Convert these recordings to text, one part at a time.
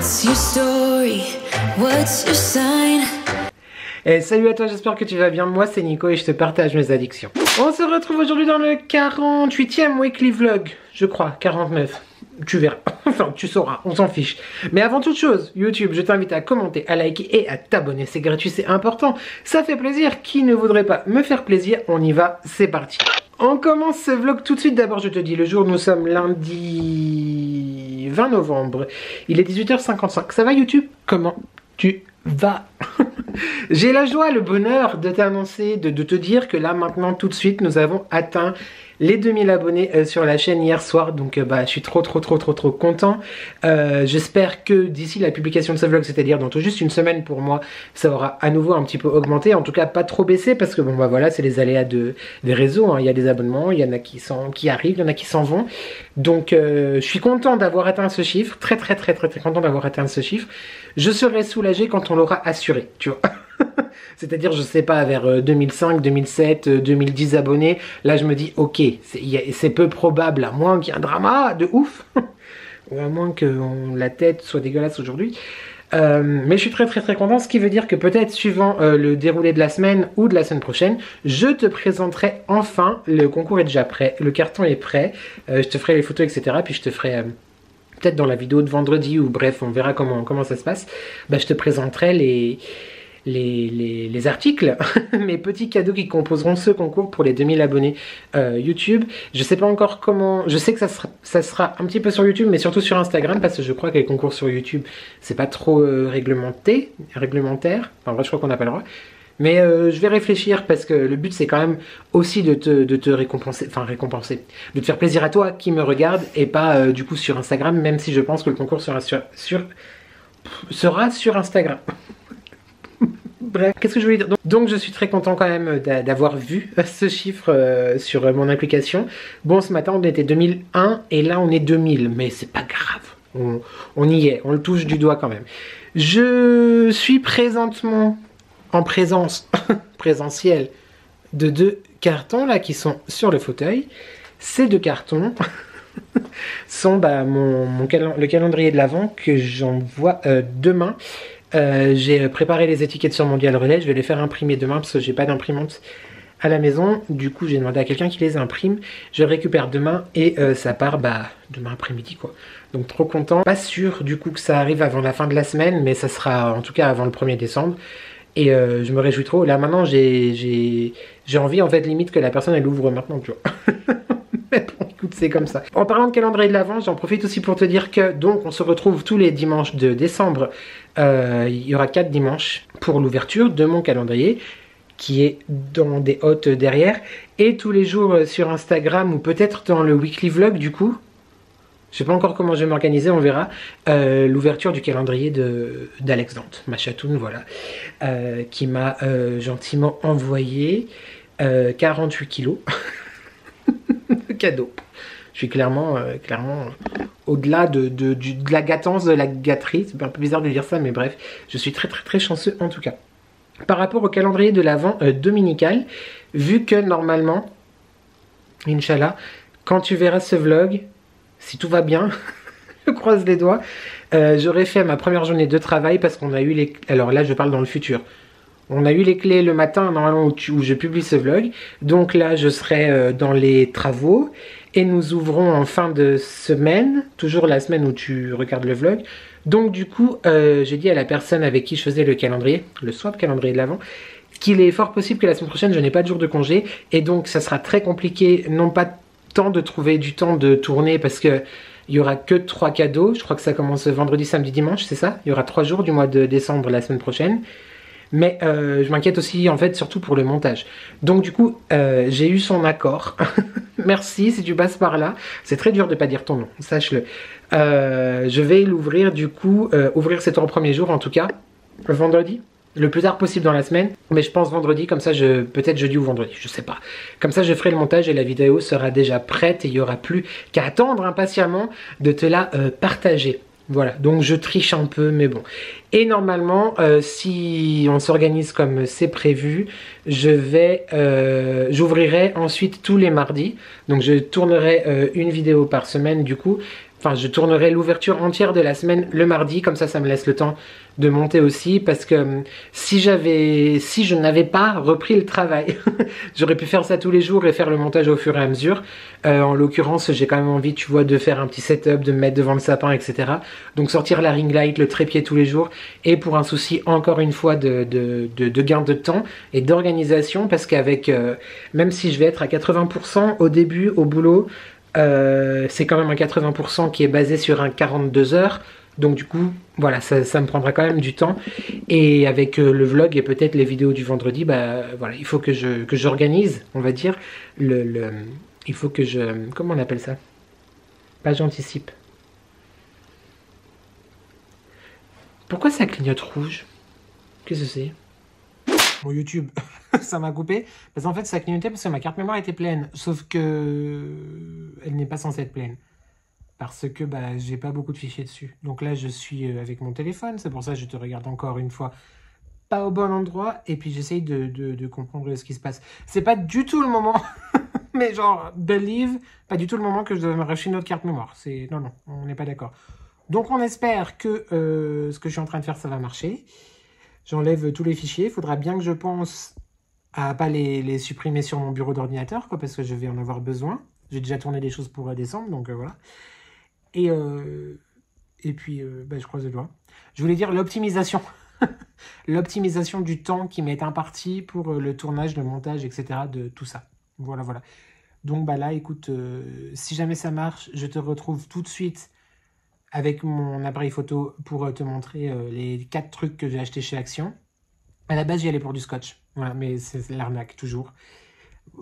What's your story? What's your sign? Et salut à toi, j'espère que tu vas bien. Moi c'est Nico et je te partage mes addictions. On se retrouve aujourd'hui dans le 48e weekly vlog, je crois, 49. Tu verras, enfin tu sauras, on s'en fiche. Mais avant toute chose, YouTube, je t'invite à commenter, à liker et à t'abonner. C'est gratuit, c'est important, ça fait plaisir. Qui ne voudrait pas me faire plaisir? On y va, c'est parti. On commence ce vlog tout de suite. D'abord je te dis le jour, nous sommes lundi 20 novembre. Il est 18h55. Ça va YouTube? Comment tu vas? J'ai la joie, le bonheur de t'annoncer, de te dire que là maintenant tout de suite nous avons atteint les 2000 abonnés sur la chaîne hier soir. Donc je suis trop content. J'espère que d'ici la publication de ce vlog, c'est-à-dire dans tout juste une semaine pour moi, ça aura à nouveau un petit peu augmenté, en tout cas pas trop baissé, parce que bon bah voilà, c'est les aléas des réseaux, hein. Il y a des abonnements, il y en a qui arrivent, il y en a qui s'en vont. Donc je suis content d'avoir atteint ce chiffre, très content d'avoir atteint ce chiffre. Je serai soulagé quand on l'aura assuré, tu vois. C'est-à-dire, je sais pas, vers 2005, 2007, 2010 abonnés, là je me dis, ok, c'est peu probable, à moins qu'il y ait un drama de ouf, ou à moins que la tête soit dégueulasse aujourd'hui. Mais je suis très content, ce qui veut dire que peut-être suivant le déroulé de la semaine ou de la semaine prochaine, je te présenterai enfin, le concours est déjà prêt, le carton est prêt, je te ferai les photos, etc. Puis je te ferai... peut-être dans la vidéo de vendredi, ou bref, on verra comment ça se passe, je te présenterai les articles, mes petits cadeaux qui composeront ce concours pour les 2000 abonnés YouTube. Je sais pas encore comment, je sais que ça sera un petit peu sur YouTube, mais surtout sur Instagram, parce que je crois que les concours sur YouTube, c'est pas trop réglementaire, enfin vrai je crois qu'on n'a pas le droit. Mais je vais réfléchir, parce que le but c'est quand même aussi de te récompenser, de te faire plaisir à toi qui me regarde, et pas du coup sur Instagram, même si je pense que le concours sera sur Instagram. Bref, qu'est-ce que je voulais dire? Donc je suis très content quand même d'avoir vu ce chiffre sur mon application. Bon, ce matin on était 2001 et là on est 2000, mais c'est pas grave. On y est, on le touche du doigt quand même. Je suis présentement en présence présentielle de 2 cartons là qui sont sur le fauteuil. Ces 2 cartons sont le calendrier de l'Avent que j'envoie demain. J'ai préparé les étiquettes sur Mondial Relais, je vais les faire imprimer demain parce que j'ai pas d'imprimante à la maison. Du coup j'ai demandé à quelqu'un qui les imprime, je les récupère demain et ça part demain après-midi quoi. Donc trop content, pas sûr du coup que ça arrive avant la fin de la semaine, mais ça sera en tout cas avant le 1er décembre. Et je me réjouis trop, là maintenant j'ai envie en fait limite que la personne elle ouvre maintenant, tu vois. Mais bon, écoute, c'est comme ça. En parlant de calendrier de l'Avent, j'en profite aussi pour te dire que donc on se retrouve tous les dimanches de décembre. Il y aura 4 dimanches pour l'ouverture de mon calendrier qui est dans des hôtes derrière, et tous les jours sur Instagram, ou peut-être dans le weekly vlog du coup. Je sais pas encore comment je vais m'organiser, on verra. L'ouverture du calendrier d'Alex Dante, ma chatoune, voilà, qui m'a gentiment envoyé 48 kilos. Cadeau. Je suis clairement au-delà de la gâtance, de la gâterie. C'est un peu bizarre de dire ça, mais bref, je suis très chanceux en tout cas. Par rapport au calendrier de l'Avent dominical, vu que normalement, Inch'Allah, quand tu verras ce vlog, si tout va bien, je croise les doigts, j'aurai fait ma première journée de travail, parce qu'on a eu les... Alors là, je parle dans le futur. On a eu les clés le matin, normalement, où je publie ce vlog. Donc là, je serai dans les travaux. Et nous ouvrons en fin de semaine, toujours la semaine où tu regardes le vlog. Donc du coup, j'ai dit à la personne avec qui je faisais le calendrier, le swap calendrier de l'Avent, qu'il est fort possible que la semaine prochaine, je n'ai pas de jour de congé. Et donc, ça sera très compliqué, non pas tant de trouver du temps de tourner, parce que il y aura que 3 cadeaux. Je crois que ça commence vendredi, samedi, dimanche, c'est ça? Il y aura 3 jours du mois de décembre la semaine prochaine. Mais je m'inquiète aussi en fait surtout pour le montage. Donc du coup j'ai eu son accord. Merci si tu passes par là. C'est très dur de pas dire ton nom, sache-le. Je vais l'ouvrir du coup, ouvrir ces 3 premiers jours en tout cas, vendredi. Le plus tard possible dans la semaine. Mais je pense vendredi, comme ça peut-être jeudi ou vendredi, je sais pas. Comme ça je ferai le montage et la vidéo sera déjà prête. Et il n'y aura plus qu'à attendre impatiemment de te la partager. Voilà, donc je triche un peu, mais bon. Et normalement, si on s'organise comme c'est prévu, j'ouvrirai ensuite tous les mardis. Donc je tournerai une vidéo par semaine du coup. Enfin, je tournerai l'ouverture entière de la semaine le mardi, comme ça me laisse le temps de monter aussi, parce que si je n'avais pas repris le travail, j'aurais pu faire ça tous les jours et faire le montage au fur et à mesure. En l'occurrence, j'ai quand même envie, tu vois, de faire un petit setup, de me mettre devant le sapin, etc. Donc sortir la ring light, le trépied tous les jours, et pour un souci encore une fois de gain de temps et d'organisation, parce qu'avec, même si je vais être à 80% au début, au boulot, c'est quand même un 80% qui est basé sur un 42 heures. Donc du coup, voilà, ça me prendra quand même du temps. Et avec le vlog et peut-être les vidéos du vendredi, bah voilà, il faut que j'organise, on va dire, il faut que je... Comment on appelle ça? Pas j'anticipe. Pourquoi ça clignote rouge? Qu'est-ce que c'est? Mon YouTube, ça m'a coupé. Parce qu'en fait, ça clignotait parce que ma carte mémoire était pleine. Sauf que elle n'est pas censée être pleine. Parce que bah, j'ai pas beaucoup de fichiers dessus. Donc là, je suis avec mon téléphone. C'est pour ça que je te regarde encore une fois pas au bon endroit. Et puis j'essaye de comprendre ce qui se passe. C'est pas du tout le moment, mais genre, believe, pas du tout le moment que je dois me racheter une autre carte mémoire. Non, non, on n'est pas d'accord. Donc on espère que ce que je suis en train de faire, ça va marcher. J'enlève tous les fichiers. Il faudra bien que je pense à pas les supprimer sur mon bureau d'ordinateur, quoi, parce que je vais en avoir besoin. J'ai déjà tourné des choses pour décembre, donc voilà. Et puis, bah, je croise les doigts. Je voulais dire l'optimisation. L'optimisation du temps qui m'est imparti pour le tournage, le montage, etc. de tout ça. Voilà, voilà. Donc bah là, écoute, si jamais ça marche, je te retrouve tout de suite avec mon appareil photo pour te montrer les 4 trucs que j'ai achetés chez Action. À la base, j'y allais pour du scotch. Voilà, mais c'est l'arnaque, toujours.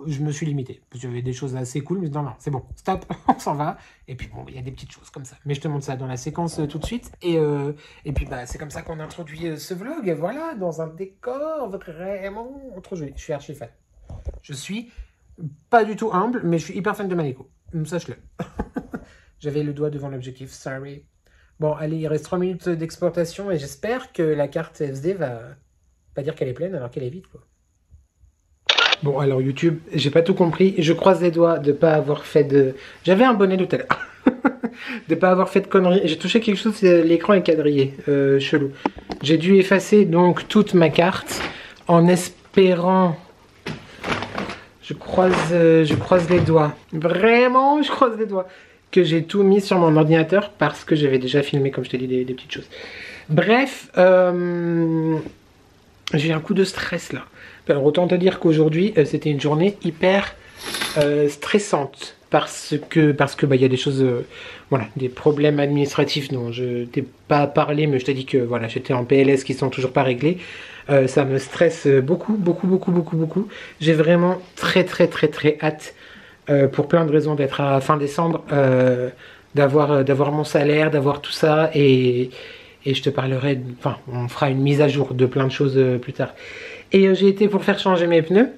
Je me suis limité, parce qu'il y avait des choses assez cool, mais non, non, c'est bon, stop, on s'en va. Et puis bon, il y a des petites choses comme ça. Mais je te montre ça dans la séquence tout de suite. Et puis bah, c'est comme ça qu'on introduit ce vlog, voilà, dans un décor vraiment trop joli. Je suis archi fan. Je suis pas du tout humble, mais je suis hyper fan de Maneko. Sache-le. J'avais le doigt devant l'objectif, sorry. Bon, allez, il reste 3 minutes d'exportation et j'espère que la carte SD va pas dire qu'elle est pleine alors qu'elle est vide, quoi. Bon, alors YouTube, j'ai pas tout compris. Je croise les doigts de pas avoir fait de... J'avais un bonnet tout à l'heure. De pas avoir fait de conneries. J'ai touché quelque chose, l'écran est quadrillé. Chelou. J'ai dû effacer donc toute ma carte en espérant... Je croise les doigts. Vraiment, je croise les doigts. Que j'ai tout mis sur mon ordinateur parce que j'avais déjà filmé, comme je t'ai dit, des petites choses. Bref, j'ai un coup de stress là. Alors autant te dire qu'aujourd'hui, c'était une journée hyper stressante. Parce que bah, y a des choses, voilà, des problèmes administratifs dont je t'ai pas parlé, mais je t'ai dit que voilà, j'étais en PLS qui sont toujours pas réglés. Ça me stresse beaucoup. J'ai vraiment très hâte, pour plein de raisons, d'être à fin décembre, d'avoir mon salaire, d'avoir tout ça, et je te parlerai, enfin, on fera une mise à jour de plein de choses plus tard. Et j'ai été pour faire changer mes pneus.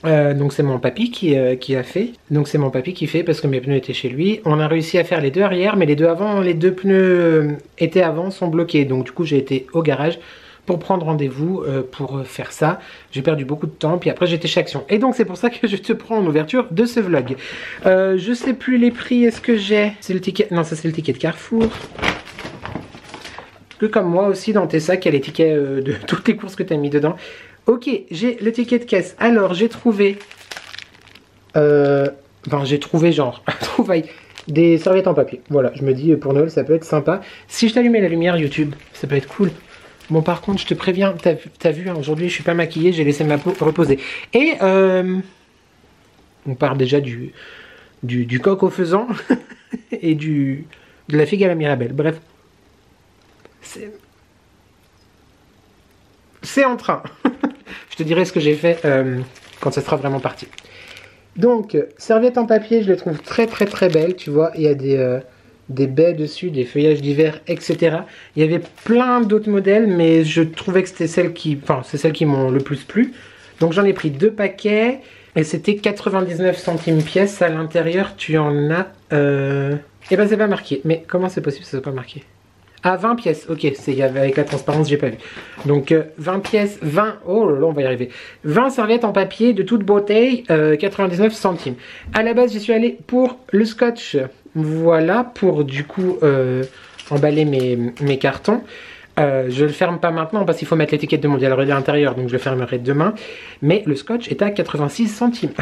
Donc c'est mon papy qui a fait. Donc c'est mon papy qui fait parce que mes pneus étaient chez lui. On a réussi à faire les deux arrière, mais les deux avant, les deux pneus étaient avant sont bloqués. Donc du coup j'ai été au garage pour prendre rendez-vous pour faire ça. J'ai perdu beaucoup de temps, puis après j'étais chez Action. Et donc c'est pour ça que je te prends en ouverture de ce vlog. Je sais plus les prix, est-ce que j'ai... C'est le ticket... Non, ça c'est le ticket de Carrefour. Que comme moi aussi dans tes sacs, il y a les tickets de toutes les courses que tu as mis dedans. Ok, j'ai le ticket de caisse. Alors, j'ai trouvé... Enfin, j'ai trouvé genre... trouvaille des serviettes en papier. Voilà, je me dis, pour Noël, ça peut être sympa. Si je t'allumais la lumière YouTube, ça peut être cool. Bon, par contre, je te préviens, t'as vu, hein, aujourd'hui, je suis pas maquillée, j'ai laissé ma peau reposer. Et, on part déjà du coq au faisan et de la figue à la Mirabelle. Bref. C'est en train. Je te dirai ce que j'ai fait quand ça sera vraiment parti. Donc, serviette en papier, je les trouve très belles, tu vois. Il y a des baies dessus, des feuillages d'hiver, etc. Il y avait plein d'autres modèles, mais je trouvais que c'était celles qui... Enfin, c'est celles qui m'ont le plus plu. Donc j'en ai pris 2 paquets, et c'était 99 centimes pièce. À l'intérieur, tu en as... Eh ben, c'est pas marqué. Mais comment c'est possible que ça soit pas marqué? Ah, 20 pièces, ok, avec la transparence, j'ai pas vu. Donc 20 pièces, 20, oh là là, on va y arriver. 20 serviettes en papier de toute beauté, 99 centimes. À la base, j'y suis allé pour le scotch. Voilà pour du coup emballer mes cartons. Je le ferme pas maintenant parce qu'il faut mettre l'étiquette de Mondial Relais à l'intérieur, donc je le fermerai demain. Mais le scotch est à 86 centimes.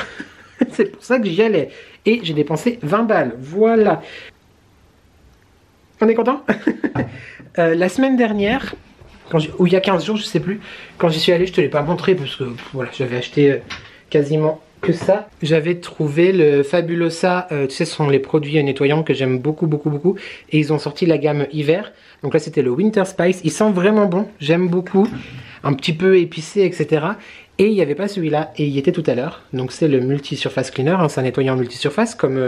C'est pour ça que j'y allais. Et j'ai dépensé 20 balles. Voilà. On est content? La semaine dernière, ou il y a 15 jours, je sais plus, quand j'y suis allé, je te l'ai pas montré parce que voilà, j'avais acheté quasiment que ça. J'avais trouvé le Fabulosa, tu sais, ce sont les produits nettoyants que j'aime beaucoup. Et ils ont sorti la gamme hiver. Donc là, c'était le Winter Spice. Il sent vraiment bon, j'aime beaucoup. Un petit peu épicé, etc. Et il n'y avait pas celui-là, et il y était tout à l'heure. Donc c'est le multi-surface cleaner, hein, c'est un nettoyant multi-surface, comme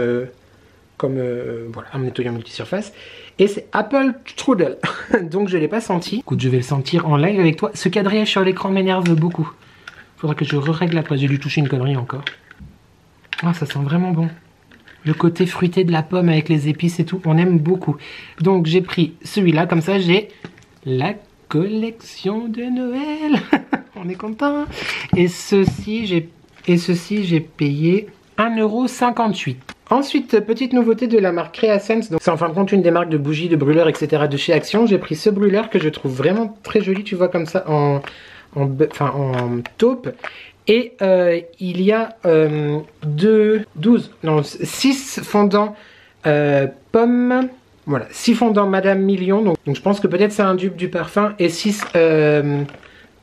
voilà, un nettoyant multi-surface. Et c'est Apple Strudel. Donc je ne l'ai pas senti. Écoute, je vais le sentir en live avec toi. Ce quadrillage sur l'écran m'énerve beaucoup. Faudra que je règle la place. J'ai dû toucher une connerie encore. Ah, ça sent vraiment bon. Le côté fruité de la pomme avec les épices et tout, on aime beaucoup. Donc j'ai pris celui-là, comme ça j'ai la collection de Noël. On est content. Et ceci, j'ai payé 1,58 €. Ensuite, petite nouveauté de la marque Creasense. Donc c'est en fin de compte une des marques de bougies, de brûleurs, etc. de chez Action. J'ai pris ce brûleur que je trouve vraiment très joli, tu vois, comme ça, en taupe. Et il y a 6 fondants pommes. Voilà, 6 fondants Madame Million. Donc je pense que peut-être c'est un dupe du parfum. Et 6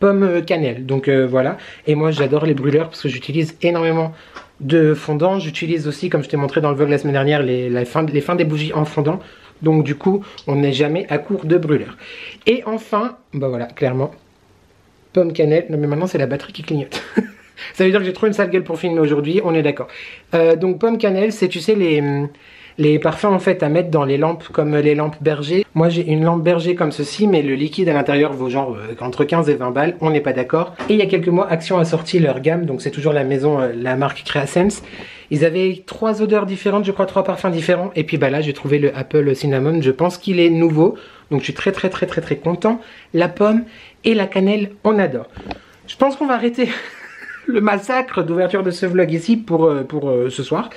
pommes cannelle. Donc voilà. Et moi j'adore les brûleurs parce que j'utilise énormément de fondants. J'utilise aussi, comme je t'ai montré dans le vlog la semaine dernière, les fins des bougies en fondant. Donc du coup, on n'est jamais à court de brûleurs. Et enfin, bah voilà, clairement, pomme cannelle. Non mais maintenant c'est la batterie qui clignote. Ça veut dire que j'ai trop une sale gueule pour filmer aujourd'hui, on est d'accord. Donc pomme cannelle, c'est, tu sais, les parfums en fait à mettre dans les lampes, comme les lampes Berger. Moi j'ai une lampe Berger comme ceci, mais le liquide à l'intérieur vaut genre entre 15 et 20 balles, on n'est pas d'accord. Et il y a quelques mois, Action a sorti leur gamme, donc c'est toujours la maison, la marque Creasense. Ils avaient 3 odeurs différentes, je crois 3 parfums différents. Et puis bah là j'ai trouvé le Apple Cinnamon, je pense qu'il est nouveau. Donc je suis très content. La pomme et la cannelle, on adore. Je pense qu'on va arrêter le massacre d'ouverture de ce vlog ici pour ce soir.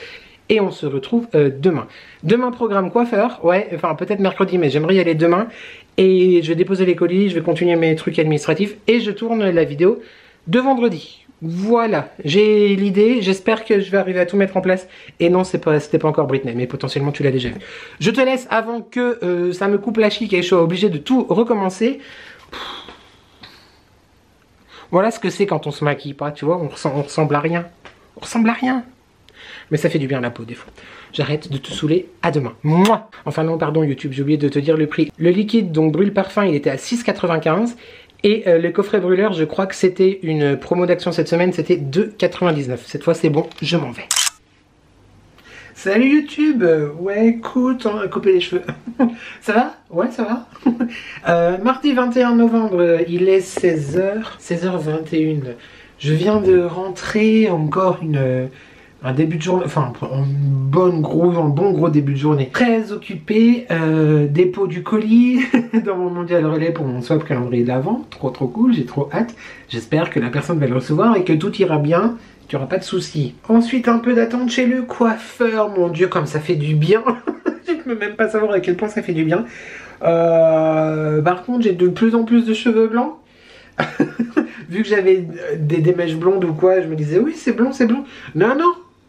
Et on se retrouve demain. Demain, programme coiffeur. Ouais, enfin peut-être mercredi, mais j'aimerais y aller demain. Et je vais déposer les colis, je vais continuer mes trucs administratifs. Et je tourne la vidéo de vendredi. Voilà, j'ai l'idée. J'espère que je vais arriver à tout mettre en place. Et non, c'était pas encore Britney, mais potentiellement tu l'as déjà vu. Je te laisse avant que ça me coupe la chic et je sois obligé de tout recommencer. Voilà ce que c'est quand on se maquille pas, tu vois, on ressemble à rien. On ressemble à rien. Mais ça fait du bien à la peau des fois. J'arrête de te saouler, à demain. Mouah. Enfin non, pardon YouTube, j'ai oublié de te dire le prix. Le liquide, donc brûle parfum, il était à 6,95 €. Et le coffret brûleur, je crois que c'était une promo d'action cette semaine, c'était 2,99 €. Cette fois c'est bon, je m'en vais. Salut YouTube. Ouais écoute, on a coupé les cheveux. Ça va? Ouais ça va. Mardi 21 novembre, il est 16h21. Je viens de rentrer, encore un début de journée, enfin un bon gros début de journée. Très occupé, dépôt du colis dans mon Mondial Relais pour mon swap calendrier de l'Avent. Trop cool, j'ai trop hâte. J'espère que la personne va le recevoir et que tout ira bien. Tu n'auras pas de soucis. Ensuite, un peu d'attente chez le coiffeur. Mon Dieu, comme ça fait du bien. Je ne peux même pas savoir à quel point ça fait du bien. Par contre, j'ai de plus en plus de cheveux blancs. Vu que j'avais des mèches blondes ou quoi, je me disais, oui, c'est blond, c'est blond. Non,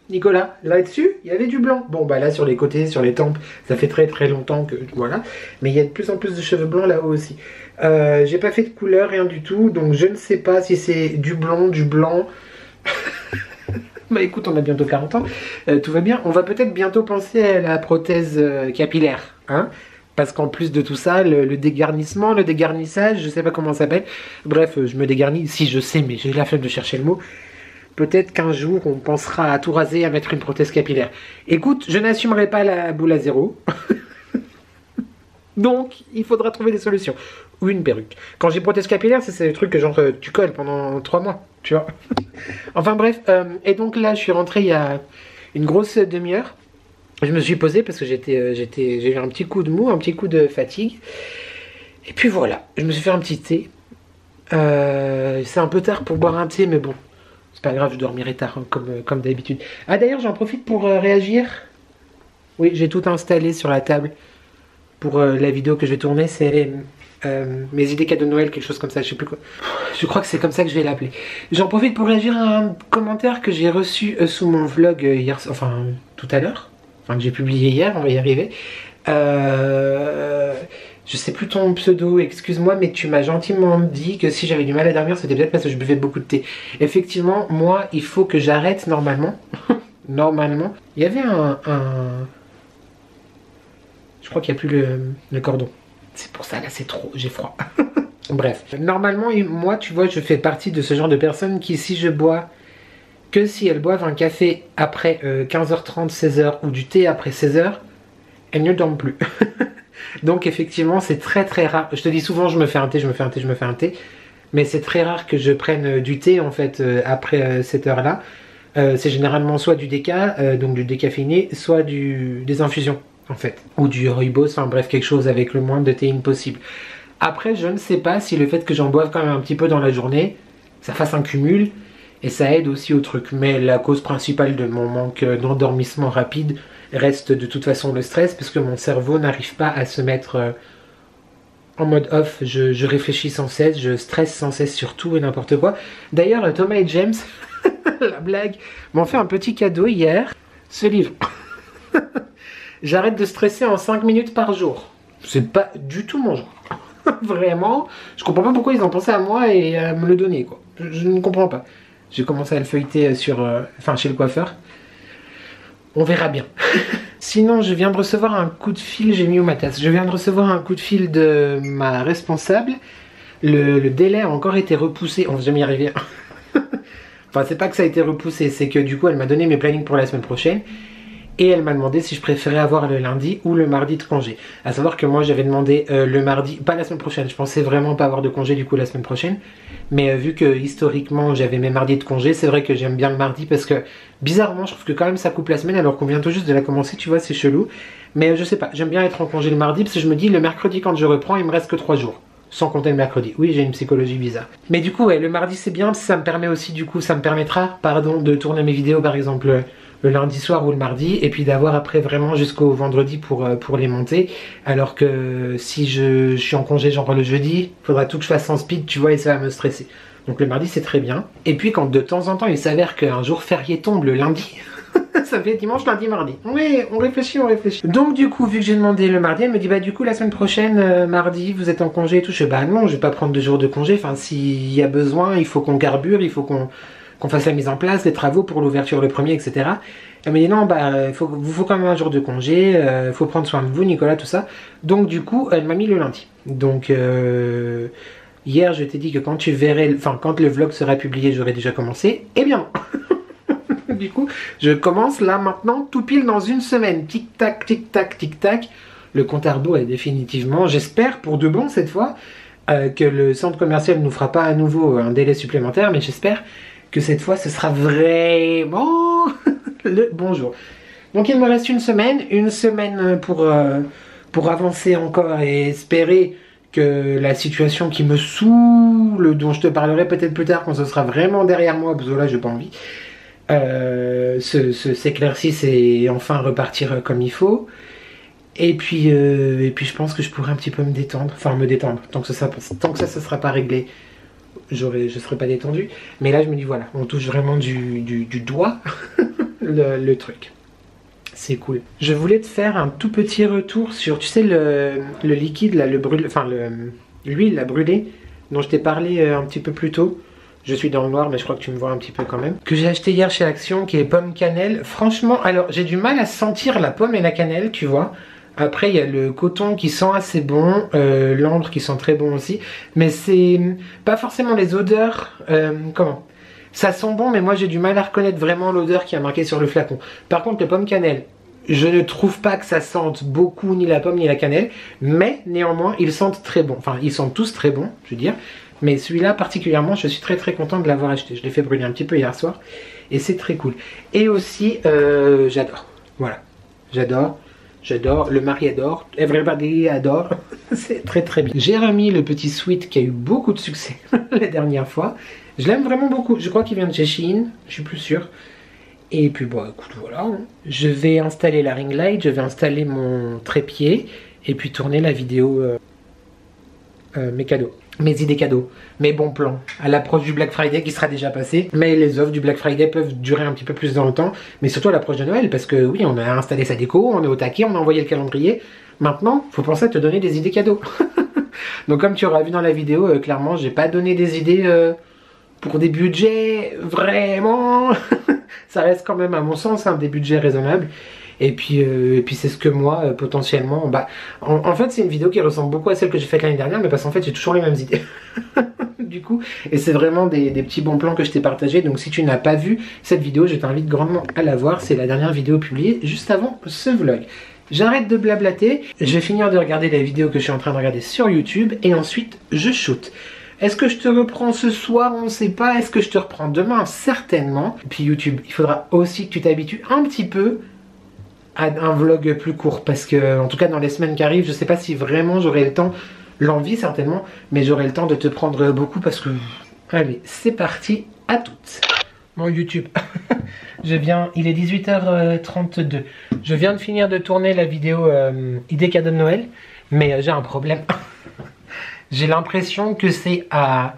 Nicolas, là-dessus, il y avait du blanc. Bon, bah là, sur les côtés, sur les tempes, ça fait très longtemps que, voilà. Mais il y a de plus en plus de cheveux blancs là-haut aussi. J'ai pas fait de couleur, rien du tout. Donc, je ne sais pas si c'est du blond, du blanc. Bah écoute, on a bientôt 40 ans, tout va bien. On va peut-être bientôt penser à la prothèse capillaire, hein, parce qu'en plus de tout ça, le dégarnissement, le dégarnissage, je sais pas comment ça s'appelle. Bref, je me dégarnis, si je sais, mais j'ai la flemme de chercher le mot. Peut-être qu'un jour, on pensera à tout raser, à mettre une prothèse capillaire. Écoute, je n'assumerai pas la boule à zéro. Donc, il faudra trouver des solutions. Ou une perruque. Quand j'ai prothèse capillaire, c'est le truc que genre tu colles pendant 3 mois, tu vois. Enfin bref, et donc là, je suis rentré il y a une grosse demi-heure. Je me suis posé parce que j'ai eu un petit coup de mou, un petit coup de fatigue. Et puis voilà, je me suis fait un petit thé. C'est un peu tard pour boire un thé, mais bon, c'est pas grave, je dormirai tard, hein, comme d'habitude. Ah d'ailleurs, j'en profite pour réagir. Oui, j'ai tout installé sur la table pour la vidéo que je vais tourner. C'est mes idées cadeaux de Noël, quelque chose comme ça, je sais plus quoi. Je crois que c'est comme ça que je vais l'appeler. J'en profite pour réagir à un commentaire que j'ai reçu sous mon vlog hier, enfin tout à l'heure, enfin que j'ai publié hier, on va y arriver. Je sais plus ton pseudo, excuse-moi, mais tu m'as gentiment dit que si j'avais du mal à dormir, c'était peut-être parce que je buvais beaucoup de thé. Effectivement, moi, il faut que j'arrête normalement. Normalement. Il y avait je crois qu'il n'y a plus le cordon. C'est pour ça, là, c'est trop, j'ai froid. Bref. Normalement, moi, tu vois, je fais partie de ce genre de personnes qui, si je bois, que si elles boivent un café après 15h30, 16h, ou du thé après 16h, elles ne dorment plus. Donc, effectivement, c'est très très rare. Je te dis souvent, je me fais un thé, je me fais un thé, je me fais un thé. Mais c'est très rare que je prenne du thé, en fait, après cette heure-là. C'est généralement soit du déca, donc du décaféiné, soit des infusions, en fait. Ou du rooibos, enfin bref, quelque chose avec le moins de théine possible. Après, je ne sais pas si le fait que j'en boive quand même un petit peu dans la journée, ça fasse un cumul, et ça aide aussi au truc. Mais la cause principale de mon manque d'endormissement rapide reste de toute façon le stress, parce que mon cerveau n'arrive pas à se mettre en mode off. Je réfléchis sans cesse, je stresse sans cesse sur tout et n'importe quoi. D'ailleurs, Thomas et James, la blague, m'ont fait un petit cadeau hier, ce livre. J'arrête de stresser en 5 minutes par jour. C'est pas du tout mon genre. Vraiment, je comprends pas pourquoi ils ont pensé à moi et à me le donner, quoi. Je ne comprends pas. J'ai commencé à le feuilleter chez le coiffeur. On verra bien. Sinon, je viens de recevoir un coup de fil, j'ai mis où ma tasse. Je viens de recevoir un coup de fil de ma responsable. Le délai a encore été repoussé. On va jamais y arriver. Enfin, c'est pas que ça a été repoussé, c'est que du coup, elle m'a donné mes plannings pour la semaine prochaine. Et elle m'a demandé si je préférais avoir le lundi ou le mardi de congé. À savoir que moi j'avais demandé le mardi, pas la semaine prochaine, je pensais vraiment pas avoir de congé du coup la semaine prochaine. Mais vu que historiquement j'avais mes mardis de congé, c'est vrai que j'aime bien le mardi parce que bizarrement je trouve que quand même ça coupe la semaine alors qu'on vient tout juste de la commencer, tu vois, c'est chelou. Mais je sais pas, j'aime bien être en congé le mardi parce que je me dis le mercredi quand je reprends il me reste que 3 jours. Sans compter le mercredi. Oui, j'ai une psychologie bizarre. Mais du coup, ouais, le mardi c'est bien, ça me permet aussi, du coup, ça me permettra, pardon, de tourner mes vidéos par exemple le lundi soir ou le mardi, et puis d'avoir après vraiment jusqu'au vendredi pour les monter. Alors que si je suis en congé genre le jeudi, il faudra tout que je fasse en speed, tu vois, et ça va me stresser. Donc le mardi c'est très bien. Et puis quand de temps en temps il s'avère qu'un jour férié tombe le lundi, ça fait dimanche, lundi, mardi. Oui, on réfléchit, on réfléchit. Donc du coup, vu que j'ai demandé le mardi, elle me dit bah du coup la semaine prochaine, mardi, vous êtes en congé et tout. Je fais bah non, je vais pas prendre 2 jours de congé. Enfin, s'il y a besoin, il faut qu'on carbure, il faut qu'on fasse la mise en place, les travaux pour l'ouverture le premier, etc. Elle me dit non, bah vous faut quand même un jour de congé, faut prendre soin de vous, Nicolas, tout ça. Donc du coup, elle m'a mis le lundi. Donc hier, je t'ai dit que quand tu verrais, enfin quand le vlog sera publié, j'aurai déjà commencé. Eh bien du coup, je commence là maintenant, tout pile dans une semaine. Tic-tac, tic-tac, tic-tac. Le compte à rebours est définitivement, j'espère pour de bon cette fois, que le centre commercial ne nous fera pas à nouveau un délai supplémentaire, mais j'espère que cette fois ce sera vraiment le bonjour. Donc il me reste une semaine pour avancer encore et espérer que la situation qui me saoule, dont je te parlerai peut-être plus tard quand ce sera vraiment derrière moi, parce que là j'ai pas envie, s'éclaircisse et enfin repartir comme il faut. Et puis je pense que je pourrais un petit peu me détendre, tant que ça ne sera pas réglé, je serai pas détendu. Mais là je me dis voilà, on touche vraiment du doigt le truc. C'est cool. Je voulais te faire un tout petit retour sur, tu sais, le liquide là, l'huile la brûlée dont je t'ai parlé un petit peu plus tôt. Je suis dans le noir mais je crois que tu me vois un petit peu quand même. Que j'ai acheté hier chez Action, qui est pomme cannelle. Franchement, alors j'ai du mal à sentir la pomme et la cannelle, tu vois. Après il y a le coton qui sent assez bon, l'ambre qui sent très bon aussi. Mais c'est pas forcément les odeurs, ça sent bon mais moi j'ai du mal à reconnaître vraiment l'odeur qui a marqué sur le flacon. Par contre le pomme cannelle, je ne trouve pas que ça sente beaucoup ni la pomme ni la cannelle. Mais néanmoins ils sentent très bon. Enfin ils sentent tous très bons, je veux dire. Mais celui-là particulièrement, je suis très très content de l'avoir acheté. Je l'ai fait brûler un petit peu hier soir. Et c'est très cool. Et aussi, j'adore. Voilà. J'adore. Le mari adore. Everybody adore. C'est très très bien. J'ai remis le petit sweat qui a eu beaucoup de succès la dernière fois. Je l'aime vraiment beaucoup. Je crois qu'il vient de chez Shein. Je suis plus sûr. Et puis bon, écoute, voilà. Je vais installer la ring light, je vais installer mon trépied et puis tourner la vidéo mes cadeaux. Mes idées cadeaux, mes bons plans à l'approche du Black Friday qui sera déjà passé. Mais les offres du Black Friday peuvent durer un petit peu plus dans le temps, mais surtout à l'approche de Noël, parce que oui, on a installé sa déco, on est au taquet, on a envoyé le calendrier. Maintenant, faut penser à te donner des idées cadeaux. Donc comme tu auras vu dans la vidéo, clairement, j'ai pas donné des idées pour des budgets vraiment. Ça reste quand même à mon sens des budgets raisonnables. Et puis c'est ce que moi, potentiellement... en fait, c'est une vidéo qui ressemble beaucoup à celle que j'ai faite l'année dernière, mais parce qu'en fait, j'ai toujours les mêmes idées. Du coup, et c'est vraiment des petits bons plans que je t'ai partagés. Donc si tu n'as pas vu cette vidéo, je t'invite grandement à la voir. C'est la dernière vidéo publiée juste avant ce vlog. J'arrête de blablater. Je vais finir de regarder la vidéo que je suis en train de regarder sur YouTube. Et ensuite, je shoot. Est-ce que je te reprends ce soir? On ne sait pas. Est-ce que je te reprends demain? Certainement. Et puis YouTube, il faudra aussi que tu t'habitues un petit peu à un vlog plus court, parce que en tout cas dans les semaines qui arrivent, je sais pas si vraiment j'aurai le temps, l'envie certainement, mais j'aurai le temps de te prendre beaucoup, parce que allez, c'est parti, à toutes. Bon YouTube, il est 18h32, je viens de finir de tourner la vidéo idée cadeau de Noël, mais j'ai un problème. J'ai l'impression que c'est à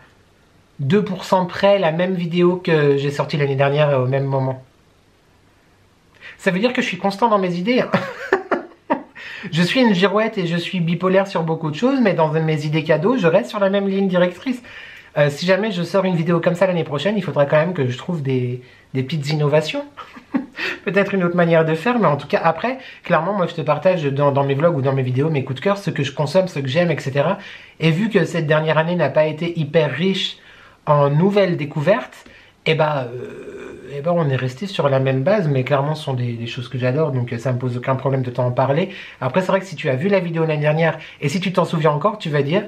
2% près la même vidéo que j'ai sortie l'année dernière au même moment. Ça veut dire que je suis constant dans mes idées. Je suis une girouette et je suis bipolaire sur beaucoup de choses, mais dans mes idées cadeaux, je reste sur la même ligne directrice. Si jamais je sors une vidéo comme ça l'année prochaine, il faudra quand même que je trouve des petites innovations. Peut-être une autre manière de faire, mais en tout cas après, clairement, moi je te partage dans mes vlogs ou dans mes vidéos mes coups de cœur, ce que je consomme, ce que j'aime, etc. Et vu que cette dernière année n'a pas été hyper riche en nouvelles découvertes, on est resté sur la même base, mais clairement ce sont des choses que j'adore, donc ça me pose aucun problème de t'en parler. Après c'est vrai que si tu as vu la vidéo l'année dernière, et si tu t'en souviens encore, tu vas dire,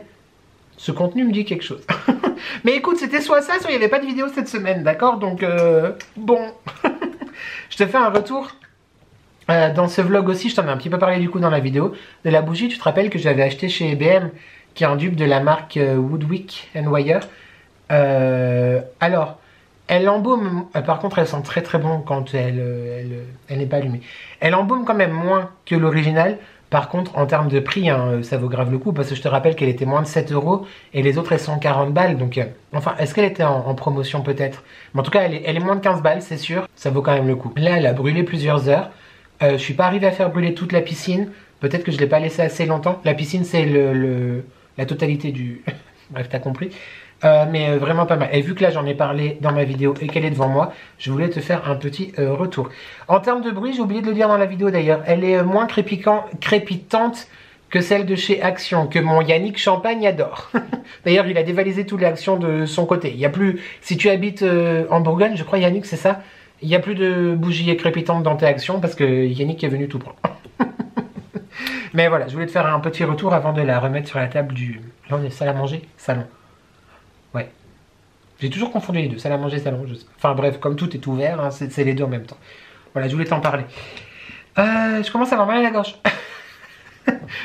ce contenu me dit quelque chose. Mais écoute, c'était soit ça, soit il n'y avait pas de vidéo cette semaine, d'accord? Donc bon, je te fais un retour. Dans ce vlog aussi, je t'en ai un petit peu parlé du coup dans la vidéo, de la bougie. Tu te rappelles que j'avais acheté chez EBM, qui est un dupe de la marque Woodwick & Wire. Alors, elle embaume, par contre elle sent très très bon quand elle n'est pas allumée. Elle embaume quand même moins que l'original. Par contre en termes de prix, ça vaut grave le coup, parce que je te rappelle qu'elle était moins de 7 € et les autres elles sont 40 balles. Donc enfin, est-ce qu'elle était en promotion peut-être? Mais en tout cas elle est moins de 15 balles, c'est sûr, ça vaut quand même le coup. Là elle a brûlé plusieurs heures. Je suis pas arrivé à faire brûler toute la piscine. Peut-être que je l'ai pas laissé assez longtemps. La piscine c'est la totalité du... Bref, t'as compris. Mais vraiment pas mal. Et vu que là j'en ai parlé dans ma vidéo et qu'elle est devant moi, je voulais te faire un petit retour. En termes de bruit, j'ai oublié de le dire dans la vidéo d'ailleurs, elle est moins crépitante que celle de chez Action, que mon Yannick Champagne adore. D'ailleurs il a dévalisé tous les Actions de son côté. Il y a plus, si tu habites en Bourgogne, je crois Yannick c'est ça, il n'y a plus de bougies crépitantes dans tes Actions parce que Yannick est venu tout prendre. Mais voilà, je voulais te faire un petit retour avant de la remettre sur la table du... Là on est salle à manger, salon. Ouais. J'ai toujours confondu les deux, salle à manger, salon. Enfin bref, comme tout est ouvert, hein, c'est les deux en même temps. Voilà, je voulais t'en parler. Je commence à avoir mal à la gorge.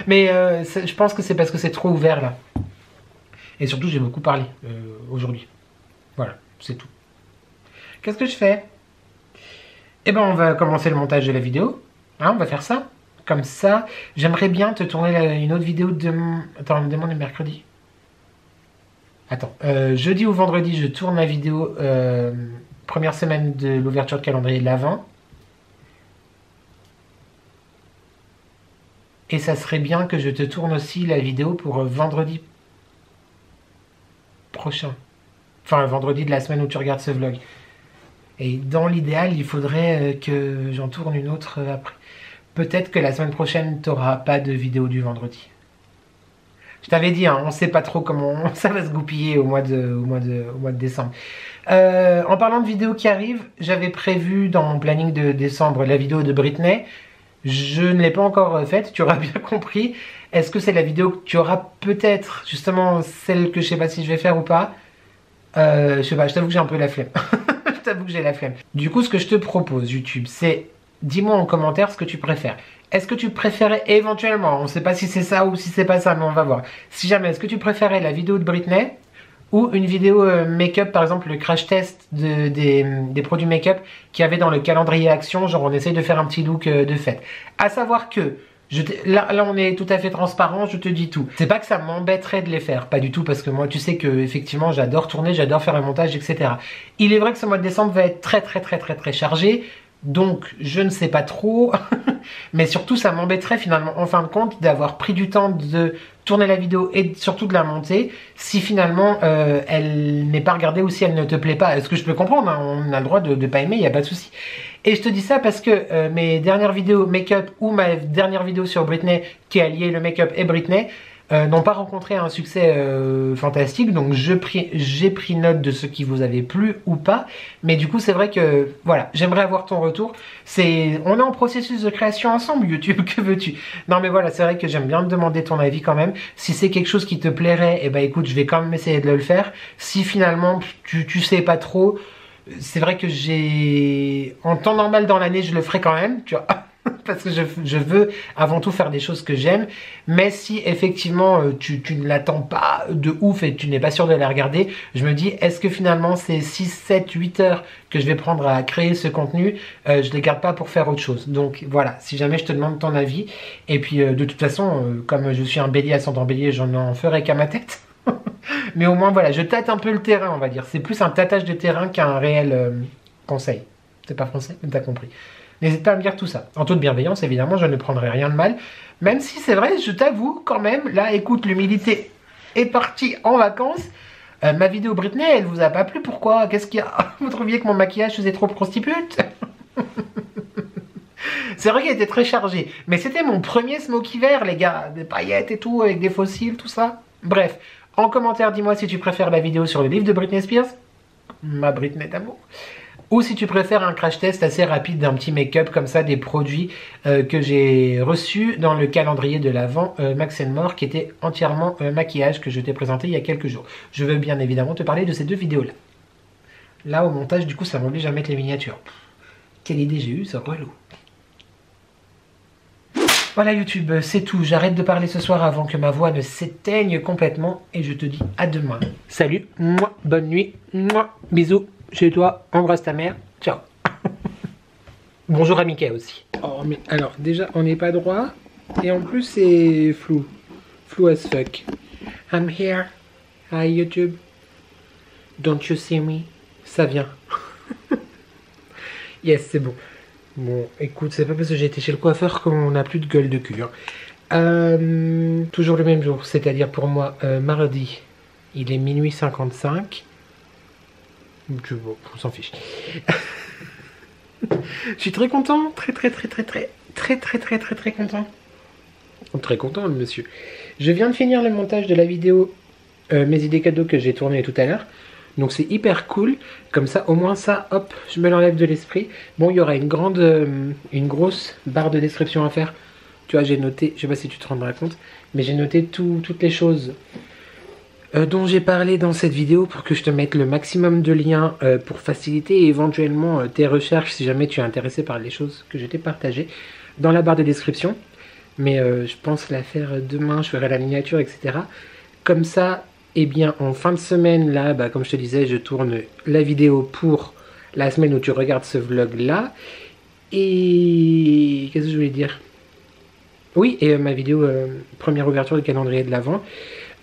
Mais je pense que c'est parce que c'est trop ouvert là. Et surtout, j'ai beaucoup parlé aujourd'hui. Voilà, c'est tout. Qu'est-ce que je fais? Eh ben, on va commencer le montage de la vidéo. Hein, on va faire ça. Comme ça, j'aimerais bien te tourner une autre vidéo demain. Attends, demain est mercredi. Attends, jeudi ou vendredi, je tourne ma vidéo première semaine de l'ouverture de calendrier de l'Avent. Et ça serait bien que je te tourne aussi la vidéo pour vendredi prochain. Enfin, vendredi de la semaine où tu regardes ce vlog. Et dans l'idéal, il faudrait que j'en tourne une autre après. Peut-être que la semaine prochaine, tu n'auras pas de vidéo du vendredi. Je t'avais dit, hein, on ne sait pas trop comment ça va se goupiller au mois de décembre. En parlant de vidéos qui arrivent, j'avais prévu dans mon planning de décembre la vidéo de Britney. Je ne l'ai pas encore faite, tu auras bien compris. Est-ce que c'est la vidéo que tu auras peut-être, justement, celle que je ne sais pas si je vais faire ou pas? Je sais pas, je t'avoue que j'ai un peu la flemme. Je t'avoue que j'ai la flemme. Du coup, ce que je te propose, YouTube, c'est... Dis-moi en commentaire ce que tu préfères. Est-ce que tu préférais éventuellement, on ne sait pas si c'est ça ou si c'est pas ça, mais on va voir. Si jamais, est-ce que tu préférais la vidéo de Britney ou une vidéo make-up, par exemple le crash test des produits make-up qu'il y avait dans le calendrier action, genre on essaye de faire un petit look de fête. À savoir que, là on est tout à fait transparent, je te dis tout. C'est pas que ça m'embêterait de les faire, pas du tout, parce que moi tu sais que effectivement j'adore tourner, j'adore faire un montage, etc. Il est vrai que ce mois de décembre va être très chargé, donc je ne sais pas trop, mais surtout ça m'embêterait finalement en fin de compte d'avoir pris du temps de tourner la vidéo et surtout de la monter si finalement elle n'est pas regardée ou si elle ne te plaît pas. Est-ce que je peux comprendre, hein, on a le droit de pas aimer, il n'y a pas de souci. Et je te dis ça parce que mes dernières vidéos make-up ou ma dernière vidéo sur Britney qui a lié le make-up et Britney n'ont pas rencontré un succès fantastique, donc j'ai pris note de ce qui vous avait plu ou pas, mais du coup c'est vrai que voilà, j'aimerais avoir ton retour. On est en processus de création ensemble YouTube, que veux-tu? Non mais voilà, c'est vrai que j'aime bien te demander ton avis quand même. Si c'est quelque chose qui te plairait, eh ben écoute, je vais quand même essayer de le faire. Si finalement tu sais pas trop, c'est vrai que en temps normal dans l'année je le ferai quand même, tu vois. Parce que je veux avant tout faire des choses que j'aime, mais si effectivement tu ne l'attends pas de ouf et tu n'es pas sûr de la regarder, je me dis est-ce que finalement ces 6, 7, 8 heures que je vais prendre à créer ce contenu, je les garde pas pour faire autre chose. Donc voilà, si jamais je te demande ton avis, et puis de toute façon, comme je suis un bélier ascendant bélier, j'en en ferai qu'à ma tête. Mais au moins voilà, je tâte un peu le terrain, on va dire. C'est plus un tâtage de terrain qu'un réel conseil. C'est pas français, mais t'as compris. N'hésite pas à me dire tout ça. En toute bienveillance, évidemment, je ne prendrai rien de mal. Même si c'est vrai, je t'avoue quand même, là, écoute, l'humilité est partie en vacances. Ma vidéo Britney, elle vous a pas plu, pourquoi? Qu'est-ce qu'il y a? Vous trouviez que mon maquillage faisait trop prostitute? C'est vrai qu'elle était très chargée. Mais c'était mon premier smoky vert, les gars. Des paillettes et tout, avec des fossiles, tout ça. Bref, en commentaire, dis-moi si tu préfères la vidéo sur le livre de Britney Spears. Ma Britney d'amour. Ou si tu préfères un crash test assez rapide d'un petit make-up comme ça, des produits que j'ai reçus dans le calendrier de l'Avent Max & More qui était entièrement maquillage que je t'ai présenté il y a quelques jours. Je veux bien évidemment te parler de ces deux vidéos-là. Là, au montage, du coup, ça m'oblige à mettre les miniatures. Quelle idée j'ai eue, ça relou. Voilà YouTube, c'est tout. J'arrête de parler ce soir avant que ma voix ne s'éteigne complètement et je te dis à demain. Salut, moi, bonne nuit, moi, bisous. Chez toi, embrasse ta mère, ciao. Bonjour à Mickey aussi. Oh mais alors déjà on n'est pas droit et en plus c'est flou. Flou as fuck. I'm here. Hi YouTube. Don't you see me? Ça vient. Yes, c'est bon. Bon, écoute, c'est pas parce que j'ai été chez le coiffeur qu'on n'a plus de gueule de cul. Hein. Toujours le même jour, c'est-à-dire pour moi mardi, il est minuit 55. Bon, on s'en fiche. Je suis très content, très content. Très content, le monsieur. Je viens de finir le montage de la vidéo mes idées cadeaux que j'ai tourné tout à l'heure. Donc c'est hyper cool. Comme ça, au moins ça, hop, je me l'enlève de l'esprit. Bon, il y aura une grosse barre de description à faire. Tu vois, j'ai noté, je sais pas si tu te rendras compte, mais j'ai noté toutes les choses dont j'ai parlé dans cette vidéo pour que je te mette le maximum de liens pour faciliter éventuellement tes recherches si jamais tu es intéressé par les choses que je t'ai partagées dans la barre de description. Mais je pense la faire demain, je ferai la miniature, etc. Comme ça, eh bien en fin de semaine, là, bah, comme je te disais, je tourne la vidéo pour la semaine où tu regardes ce vlog là. Et qu'est-ce que je voulais dire? Oui, et ma vidéo première ouverture du calendrier de l'Avent.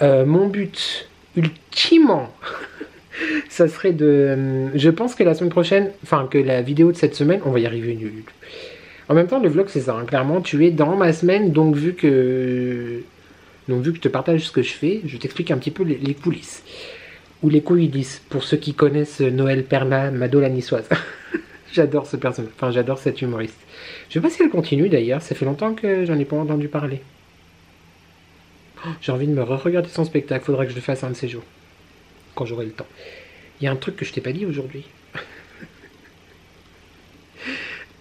Mon but ultimement, ça serait de... je pense que la semaine prochaine, enfin que la vidéo de cette semaine, on va y arriver. En même temps, le vlog c'est ça, hein, clairement, tu es dans ma semaine, donc vu que je te partage ce que je fais, je t'explique un petit peu les coulisses. Ou les coulisses, pour ceux qui connaissent Noël Perna, Mado la niçoise. J'adore ce personnage, enfin j'adore cette humoriste. Je sais pas si elle continue d'ailleurs, ça fait longtemps que j'en ai pas entendu parler. J'ai envie de me re-regarder son spectacle, faudra que je le fasse un de ces jours, quand j'aurai le temps. Il y a un truc que je t'ai pas dit aujourd'hui.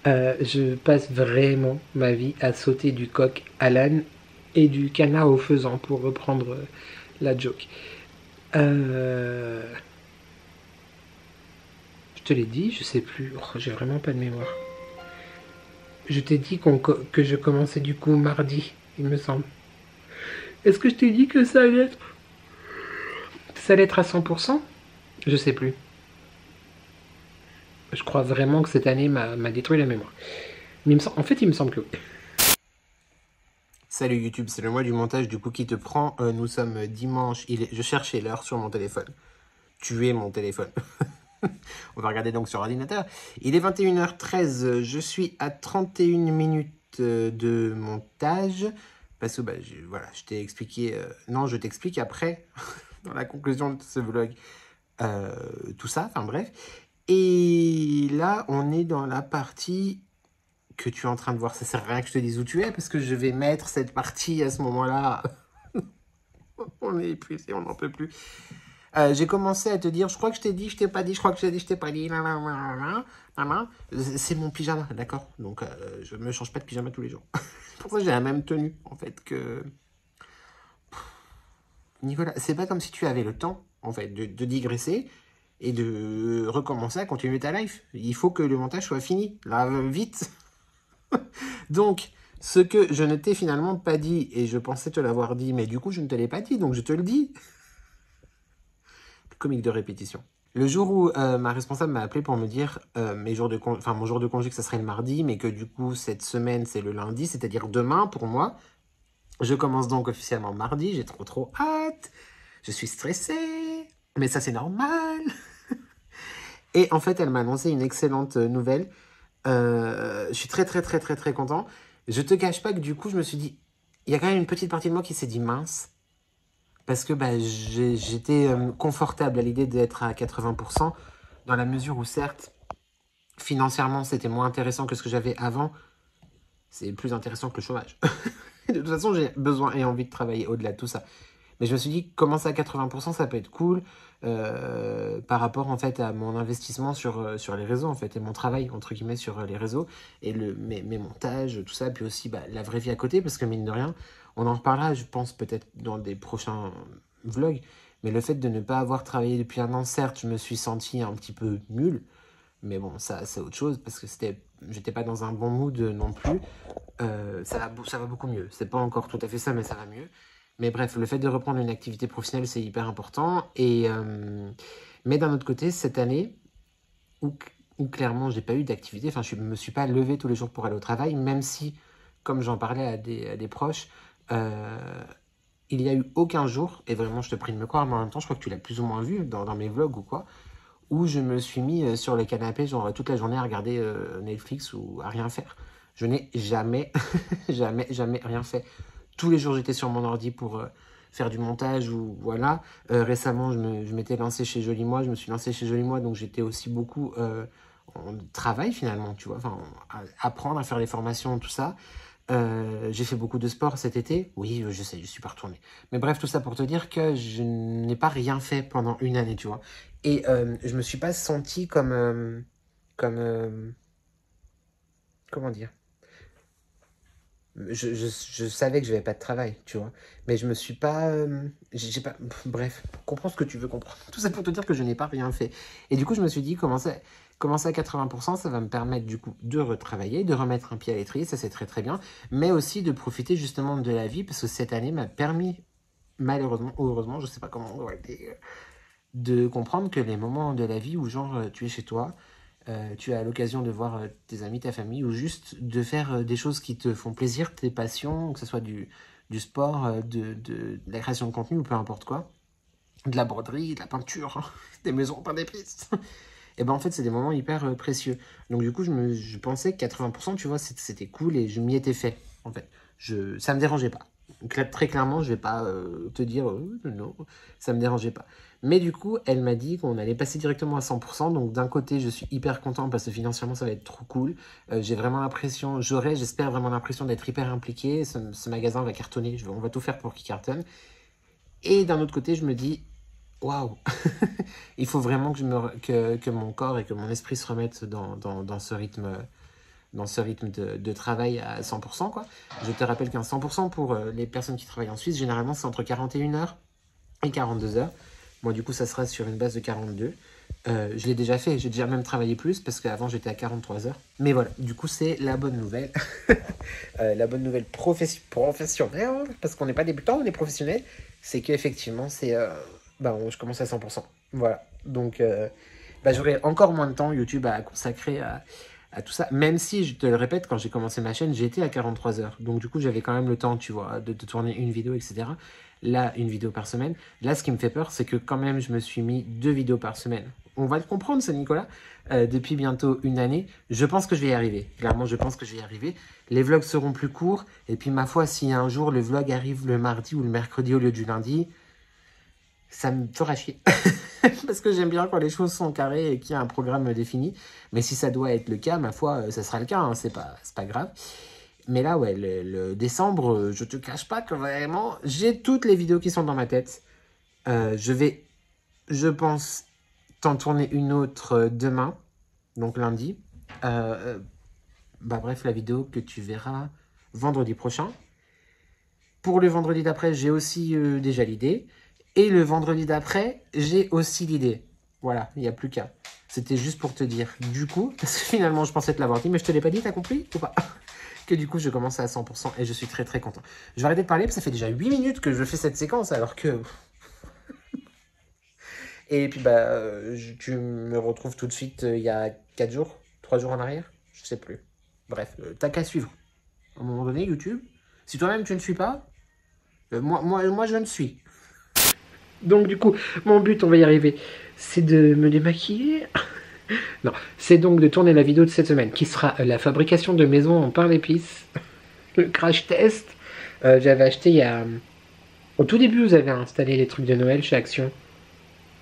Je passe vraiment ma vie à sauter du coq à l'âne et du canard au faisan, pour reprendre la joke. Je te l'ai dit, je sais plus, oh, j'ai vraiment pas de mémoire. Je t'ai dit que je commençais du coup mardi, il me semble. Est-ce que je t'ai dit que ça allait être censé l'être à 100%? Je sais plus. Je crois vraiment que cette année m'a détruit la mémoire. Mais en fait, il me semble que oui. Salut YouTube, c'est le mois du montage du coup qui te prend. Nous sommes dimanche, je cherchais l'heure sur mon téléphone. Tu es mon téléphone. On va regarder donc sur ordinateur. Il est 21h13, je suis à 31 minutes de montage. Parce que voilà, je t'ai expliqué... non, je t'explique après, dans la conclusion de ce vlog, tout ça, enfin bref. Et là, on est dans la partie que tu es en train de voir. Ça sert à rien que je te dise où tu es, parce que je vais mettre cette partie à ce moment-là. On est épuisé, on n'en peut plus. J'ai commencé à te dire, je crois que je t'ai dit, je t'ai pas dit, je crois que je t'ai dit, je t'ai pas dit. C'est mon pyjama, d'accord? Donc, je me change pas de pyjama tous les jours. Pour ça, j'ai la même tenue, en fait, que... Nicolas, c'est pas comme si tu avais le temps, en fait, de digresser et de recommencer à continuer ta life. Il faut que le montage soit fini, là, vite. Donc, ce que je ne t'ai finalement pas dit, et je pensais te l'avoir dit, mais du coup, je ne te l'ai pas dit, donc je te le dis. Comique de répétition. Le jour où ma responsable m'a appelé pour me dire mon jour de congé, que ça serait le mardi, mais que du coup, cette semaine, c'est le lundi, c'est-à-dire demain pour moi. Je commence donc officiellement mardi, j'ai trop hâte. Je suis stressée, mais ça c'est normal. Et en fait, elle m'a annoncé une excellente nouvelle. Je suis très content. Je te cache pas que du coup, je me suis dit, il y a quand même une petite partie de moi qui s'est dit mince. Parce que j'étais confortable à l'idée d'être à 80%, dans la mesure où certes, financièrement, c'était moins intéressant que ce que j'avais avant. C'est plus intéressant que le chômage. De toute façon, j'ai besoin et envie de travailler au-delà de tout ça. Mais je me suis dit, commencer à 80%, ça peut être cool par rapport en fait à mon investissement sur les réseaux en fait, et mon travail entre guillemets sur les réseaux et mes montages, tout ça, puis aussi la vraie vie à côté, parce que mine de rien, on en reparlera, je pense peut-être dans des prochains vlogs, mais le fait de ne pas avoir travaillé depuis un an, certes, je me suis senti un petit peu nul, mais bon, ça c'est autre chose, parce que j'étais pas dans un bon mood non plus. Ça va beaucoup mieux. C'est pas encore tout à fait ça, mais ça va mieux. Mais bref, le fait de reprendre une activité professionnelle, c'est hyper important. Mais d'un autre côté, cette année, où clairement, j'ai pas eu d'activité, enfin, je me suis pas levé tous les jours pour aller au travail, même si, comme j'en parlais à des proches, il n'y a eu aucun jour, et vraiment, je te prie de me croire, mais en même temps, je crois que tu l'as plus ou moins vu dans mes vlogs ou quoi, où je me suis mis sur le canapé, genre toute la journée à regarder Netflix ou à rien faire. Je n'ai jamais, jamais rien fait. Tous les jours, j'étais sur mon ordi pour faire du montage ou voilà. Récemment, je m'étais lancé chez Joli Moi, je me suis lancé chez Joli Moi, donc j'étais aussi beaucoup en travail finalement, tu vois, enfin, apprendre à faire des formations, tout ça. J'ai fait beaucoup de sport cet été. Oui, je sais, je suis pas retourné. Mais bref, tout ça pour te dire que je n'ai pas rien fait pendant une année, tu vois. Et je me suis pas senti comme... comment dire? Je savais que je n'avais pas de travail, tu vois. Mais je me suis pas... j'ai pas... Bref, comprends ce que tu veux comprendre. Tout ça pour te dire que je n'ai pas rien fait. Et du coup, je me suis dit, commencer à 80%, ça va me permettre du coup de retravailler, de remettre un pied à l'étrier, ça c'est très bien. Mais aussi de profiter justement de la vie, parce que cette année m'a permis, malheureusement, ou heureusement, je sais pas comment on va dire, de comprendre que les moments de la vie où genre tu es chez toi, tu as l'occasion de voir tes amis, ta famille, ou juste de faire des choses qui te font plaisir, tes passions, que ce soit du sport, de la création de contenu ou peu importe quoi, de la broderie, de la peinture, des maisons peint d'épices. Et ben en fait, c'est des moments hyper précieux. Donc du coup, je pensais que 80%, tu vois, c'était cool et je m'y étais fait, en fait. Ça me dérangeait pas. Très clairement, je vais pas te dire non, ça me dérangeait pas. Mais du coup, elle m'a dit qu'on allait passer directement à 100%. Donc d'un côté, je suis hyper content parce que financièrement, ça va être trop cool. J'ai vraiment l'impression, j'espère vraiment l'impression d'être hyper impliqué. Ce magasin va cartonner, on va tout faire pour qu'il cartonne. Et d'un autre côté, je me dis, waouh, il faut vraiment que mon corps et que mon esprit se remettent dans ce rythme. Dans ce rythme de travail à 100%, quoi. Je te rappelle qu'un 100% pour les personnes qui travaillent en Suisse, généralement, c'est entre 41 heures et 42 heures. Moi, du coup, ça sera sur une base de 42. Je l'ai déjà fait, j'ai déjà même travaillé plus, parce qu'avant, j'étais à 43 heures. Mais voilà, du coup, c'est la bonne nouvelle. La bonne nouvelle professionnelle, parce qu'on n'est pas débutant, on est professionnel, c'est qu'effectivement, c'est bah, je commence à 100%. Voilà. Donc, bah, j'aurai encore moins de temps YouTube à consacrer à tout ça. Même si, je te le répète, quand j'ai commencé ma chaîne, j'étais à 43 heures. Donc, du coup, j'avais quand même le temps, tu vois, de tourner une vidéo, etc. Là, une vidéo par semaine. Là, ce qui me fait peur, c'est que quand même, je me suis mis 2 vidéos par semaine. On va le comprendre, ça, Nicolas. Depuis bientôt une année, je pense que je vais y arriver. Clairement, je pense que je vais y arriver. Les vlogs seront plus courts. Et puis, ma foi, si un jour le vlog arrive le mardi ou le mercredi au lieu du lundi, ça me fera chier. Parce que j'aime bien quand les choses sont carrées et qu'il y a un programme défini. Mais si ça doit être le cas, ma foi, ça sera le cas. Hein, c'est pas grave. Mais là, ouais, le décembre, je te cache pas que vraiment, j'ai toutes les vidéos qui sont dans ma tête. Je vais, je pense, t'en tourner une autre demain, donc lundi. Bah bref, la vidéo que tu verras vendredi prochain. Pour le vendredi d'après, j'ai aussi déjà l'idée. Et le vendredi d'après, j'ai aussi l'idée. Voilà, il n'y a plus qu'à. C'était juste pour te dire. Du coup, parce que finalement, je pensais te l'avoir dit, mais je te l'ai pas dit, t'as compris ou pas? Que du coup, je commence à 100% et je suis très très content. Je vais arrêter de parler parce que ça fait déjà 8 minutes que je fais cette séquence alors que... Et puis, bah, tu me retrouves tout de suite il y a 4 jours, 3 jours en arrière, je sais plus. Bref, t'as qu'à suivre. À un moment donné, YouTube, si toi-même tu ne suis pas, moi je ne suis. Donc du coup, mon but, on va y arriver, c'est de me démaquiller. Non, c'est donc de tourner la vidéo de cette semaine, qui sera la fabrication de maisons en pain d'épices. Le crash test. J'avais acheté il y a... Au tout début, vous avez installé les trucs de Noël chez Action.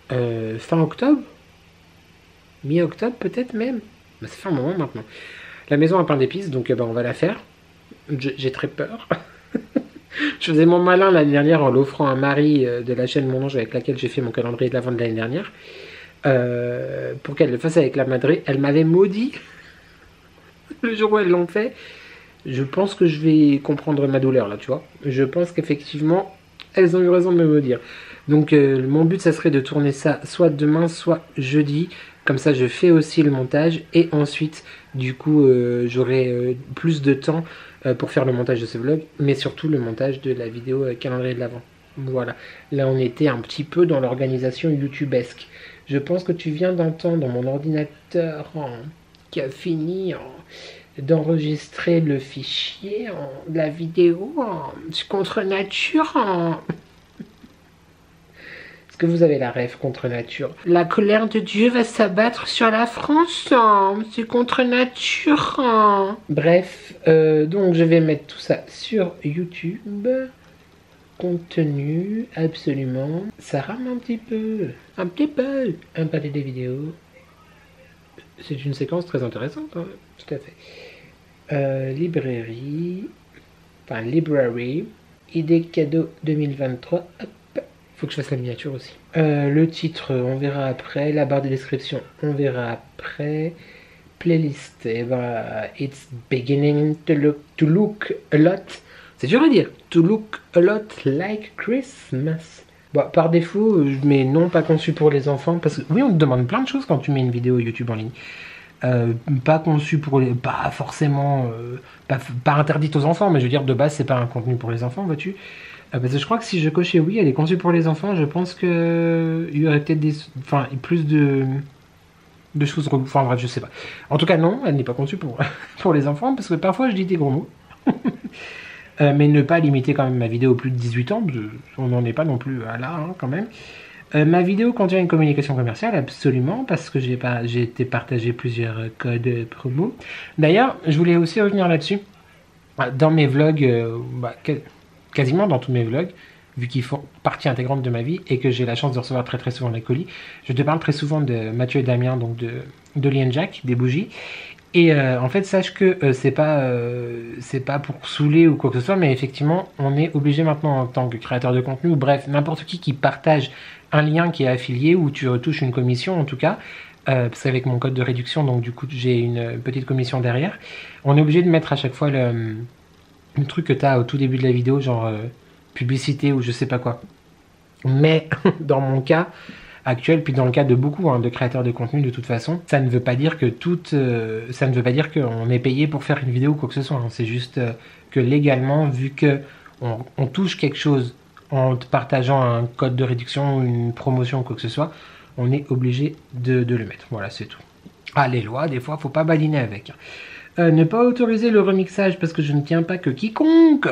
Fin octobre, mi-octobre peut-être même. Bah, ça fait un moment maintenant. La maison à pain d'épices, donc bah, on va la faire. J'ai très peur. Je faisais mon malin l'année dernière en l'offrant à Marie de la chaîne Mon Ange avec laquelle j'ai fait mon calendrier de l'Avent de l'année dernière. Pour qu'elle le fasse avec la Madré. Elle m'avait maudit le jour où elles l'ont fait. Je pense que je vais comprendre ma douleur là, tu vois. Je pense qu'effectivement, elles ont eu raison de me maudire. Donc mon but, ça serait de tourner ça soit demain, soit jeudi. Comme ça, je fais aussi le montage. Et ensuite, du coup, j'aurai plus de temps pour faire le montage de ce vlog. Mais surtout le montage de la vidéo calendrier de l'Avent. Voilà. Là, on était un petit peu dans l'organisation youtubesque. Je pense que tu viens d'entendre mon ordinateur qui a fini d'enregistrer le fichier de la vidéo contre nature. Est-ce que vous avez la rêve contre nature? La colère de Dieu va s'abattre sur la France. C'est contre nature. Bref, donc je vais mettre tout ça sur YouTube. Contenu, absolument. Ça rame un petit peu. Un petit peu. Un palais des vidéos. C'est une séquence très intéressante, hein. Tout à fait. Librairie. Enfin, library. Idée cadeau 2023. Hop. Faut que je fasse la miniature aussi. Le titre, on verra après. La barre de description, on verra après. Playlist, et ben, it's beginning to look a lot. C'est dur à dire. To look a lot like Christmas. Bon, par défaut, je mets non pas conçu pour les enfants. Parce que oui, on te demande plein de choses quand tu mets une vidéo YouTube en ligne. Pas conçu pour les... Pas forcément... pas interdite aux enfants, mais je veux dire, de base, c'est pas un contenu pour les enfants, vois-tu. Parce que je crois que si je cochais oui, elle est conçue pour les enfants, je pense que il y aurait peut-être plus de choses... Enfin bref, je sais pas. En tout cas, non, elle n'est pas conçue pour, pour les enfants, parce que parfois je dis des gros mots. Mais ne pas limiter quand même ma vidéo aux plus de 18 ans, on n'en est pas non plus à là, hein, quand même. Ma vidéo contient une communication commerciale, absolument, parce que j'ai été partagé plusieurs codes promo. D'ailleurs, je voulais aussi revenir là-dessus. Dans mes vlogs, quasiment dans tous mes vlogs, vu qu'ils font partie intégrante de ma vie et que j'ai la chance de recevoir très très souvent des colis, je te parle très souvent de Mathieu et Damien, donc de Lee & Jack, des bougies. Et en fait, sache que c'est pas pour saouler ou quoi que ce soit, mais effectivement, on est obligé maintenant en tant que créateur de contenu, ou bref, n'importe qui partage un lien qui est affilié, ou tu retouches une commission en tout cas, parce qu'avec mon code de réduction, donc du coup j'ai une petite commission derrière, on est obligé de mettre à chaque fois le truc que tu as au tout début de la vidéo, genre publicité ou je sais pas quoi. Mais dans mon cas actuel, puis dans le cas de beaucoup de créateurs de contenu de toute façon, ça ne veut pas dire que ça ne veut pas dire qu'on est payé pour faire une vidéo ou quoi que ce soit. Hein. C'est juste que légalement, vu que on touche quelque chose en te partageant un code de réduction, une promotion ou quoi que ce soit, on est obligé de le mettre. Voilà, c'est tout. Ah, les lois, des fois, faut pas badiner avec. Ne pas autoriser le remixage parce que je ne tiens pas que quiconque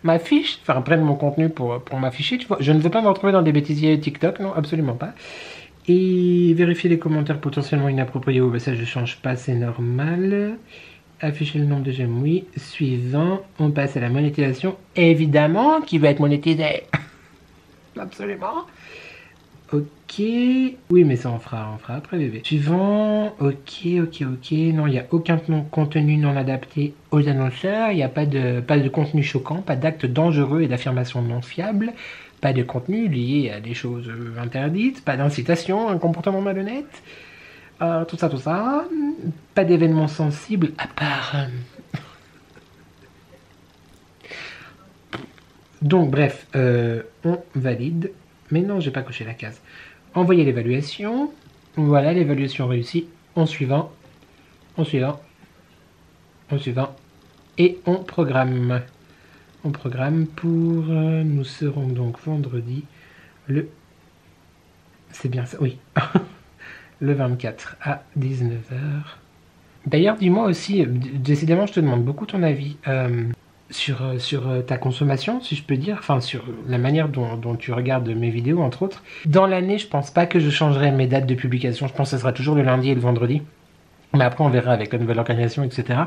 m'affiche, enfin prenne mon contenu pour m'afficher, tu vois. Je ne veux pas me retrouver dans des bêtisiers TikTok, non, absolument pas. Et vérifier les commentaires potentiellement inappropriés. Oh, bah ça je change pas, c'est normal. Afficher le nombre de j'aime, oui. Suivant, on passe à la monétisation. Évidemment, qui va être monétisé. Absolument. Ok. Oui, mais ça on fera après bébé. Suivant. Ok. Non, il n'y a aucun contenu non adapté aux annonceurs. Il n'y a pas de contenu choquant, pas d'actes dangereux et d'affirmations non fiables. Pas de contenu lié à des choses interdites. Pas d'incitation, un comportement malhonnête. Tout ça. Pas d'événements sensibles à part... Donc bref, on valide. Mais non, j'ai pas coché la case. Envoyer l'évaluation. Voilà, l'évaluation réussie. En suivant. Et on programme. On programme pour... nous serons donc vendredi le... C'est bien ça, oui. Le 24 à 19h. D'ailleurs, dis-moi aussi, décidément, je te demande beaucoup ton avis sur ta consommation, si je peux dire, enfin sur la manière dont tu regardes mes vidéos, entre autres. Dans l'année, je pense pas que je changerai mes dates de publication. Je pense que ce sera toujours le lundi et le vendredi. Mais après, on verra avec la nouvelle organisation, etc.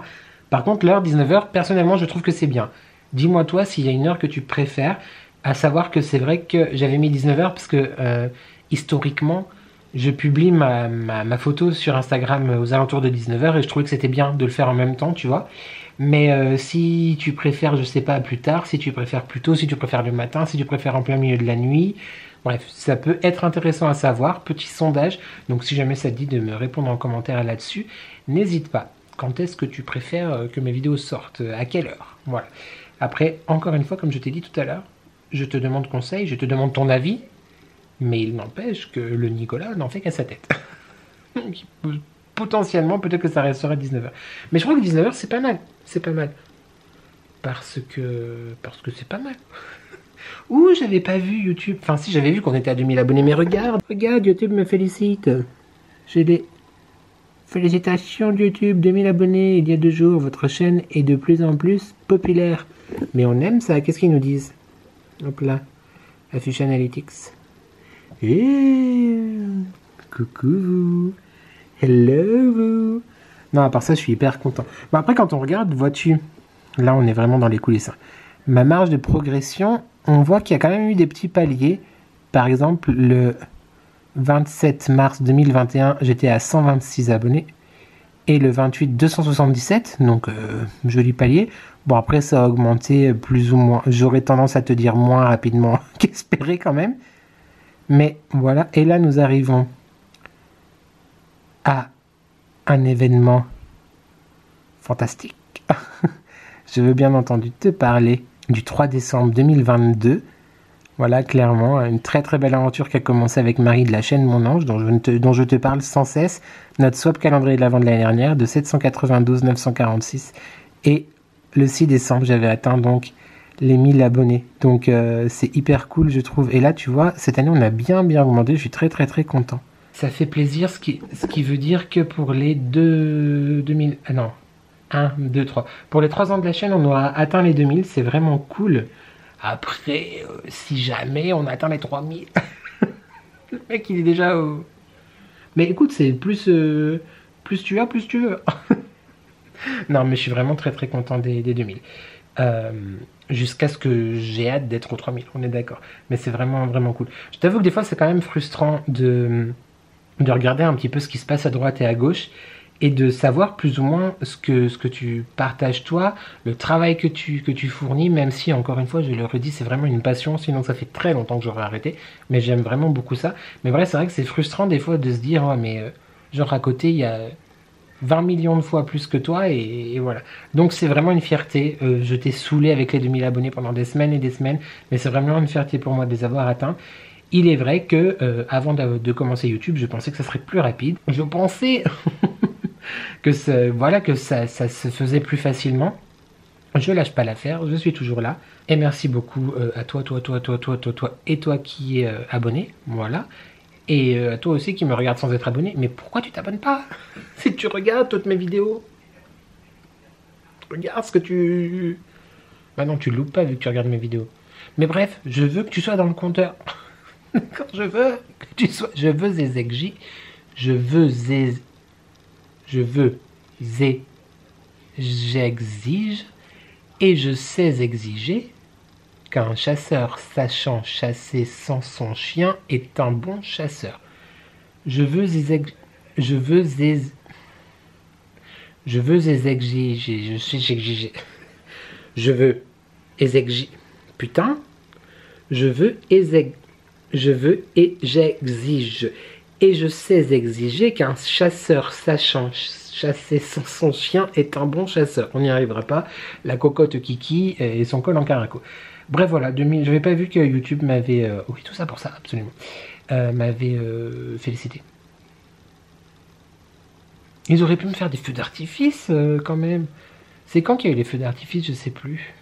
Par contre, l'heure 19h, personnellement, je trouve que c'est bien. Dis-moi toi s'il y a une heure que tu préfères, à savoir que c'est vrai que j'avais mis 19h parce que historiquement, je publie ma photo sur Instagram aux alentours de 19h et je trouvais que c'était bien de le faire en même temps, tu vois. Mais si tu préfères, je sais pas, plus tard, si tu préfères plus tôt, si tu préfères le matin, si tu préfères en plein milieu de la nuit, bref, ça peut être intéressant à savoir. Petit sondage, donc si jamais ça te dit de me répondre en commentaire là-dessus, n'hésite pas. Quand est-ce que tu préfères que mes vidéos sortent? À quelle heure? Voilà. Après, encore une fois, comme je t'ai dit tout à l'heure, je te demande conseil, je te demande ton avis, mais il n'empêche que le Nicolas n'en fait qu'à sa tête. Donc, potentiellement, peut-être que ça restera 19h. Mais je crois que 19h, c'est pas mal. C'est pas mal. Parce que c'est pas mal. Ouh, j'avais pas vu YouTube. Enfin, si, j'avais vu qu'on était à 2000 abonnés. Mais regarde, YouTube me félicite. J'ai des félicitations YouTube, 2000 abonnés il y a 2 jours. Votre chaîne est de plus en plus populaire. Mais on aime ça. Qu'est-ce qu'ils nous disent? Hop là. Affiche Analytics. Et coucou vous. Hello vous. Non, à part ça, je suis hyper content. Bon, après, quand on regarde, vois-tu, là, on est vraiment dans les coulisses. Ma marge de progression, on voit qu'il y a quand même eu des petits paliers. Par exemple, le 27 mars 2021, j'étais à 126 abonnés. Et le 28, 277. Donc, joli palier. Bon, après, ça a augmenté plus ou moins. J'aurais tendance à te dire moins rapidement qu'espérer quand même. Mais voilà. Et là, nous arrivons à un événement fantastique. Je veux bien entendu te parler du 3 décembre 2022. Voilà, clairement, une très très belle aventure qui a commencé avec Marie de la chaîne Mon Ange, dont je te parle sans cesse. Notre swap calendrier de l'avant de l'année dernière, de 792 946. Et le 6 décembre, j'avais atteint donc les 1000 abonnés. Donc c'est hyper cool, je trouve. Et là, tu vois, cette année, on a bien augmenté. Je suis très très très content. Ça fait plaisir, ce qui veut dire que pour les 2000... Ah non, 1, 2, 3. Pour les 3 ans de la chaîne, on aura atteint les 2000. C'est vraiment cool. Après, si jamais on atteint les 3000... Le mec, il est déjà... Mais écoute, c'est plus tu as, plus tu veux. Non, mais je suis vraiment très très content des 2000. Jusqu'à ce que j'ai hâte d'être aux 3000, on est d'accord. Mais c'est vraiment vraiment cool. Je t'avoue que des fois, c'est quand même frustrant de regarder un petit peu ce qui se passe à droite et à gauche et de savoir plus ou moins ce que tu partages toi, le travail que tu fournis, même si, encore une fois, je le redis, c'est vraiment une passion, sinon ça fait très longtemps que j'aurais arrêté, mais j'aime vraiment beaucoup ça. Mais voilà, c'est vrai que c'est frustrant des fois de se dire, oh, mais genre à côté, il y a 20 millions de fois plus que toi, et voilà. Donc c'est vraiment une fierté. Je t'ai saoulé avec les 2000 abonnés pendant des semaines et des semaines, mais c'est vraiment une fierté pour moi de les avoir atteints. Il est vrai que avant de commencer YouTube, je pensais que ça serait plus rapide. Je pensais que ça se faisait plus facilement. Je lâche pas l'affaire, je suis toujours là. Et merci beaucoup à toi et toi qui es abonné. Voilà. Et à toi aussi qui me regarde sans être abonné. Mais pourquoi tu t'abonnes pas? Si tu regardes toutes mes vidéos, regarde ce que tu... Bah non, tu loupes pas vu que tu regardes mes vidéos. Mais bref, je veux que tu sois dans le compteur. Quand je veux que tu sois... Je veux exige. J'exige et je sais exiger qu'un chasseur sachant chasser sans son chien est un bon chasseur. Je veux exiger. Putain. Et j'exige. Et je sais exiger qu'un chasseur sachant chasser sans son chien est un bon chasseur. On n'y arrivera pas. La cocotte Kiki et son col en caraco. Bref, voilà. Je n'avais pas vu que YouTube m'avait... oui, tout ça pour ça, absolument. M'avait félicité. Ils auraient pu me faire des feux d'artifice, quand même. C'est quand qu'il y a eu les feux d'artifice, je sais plus.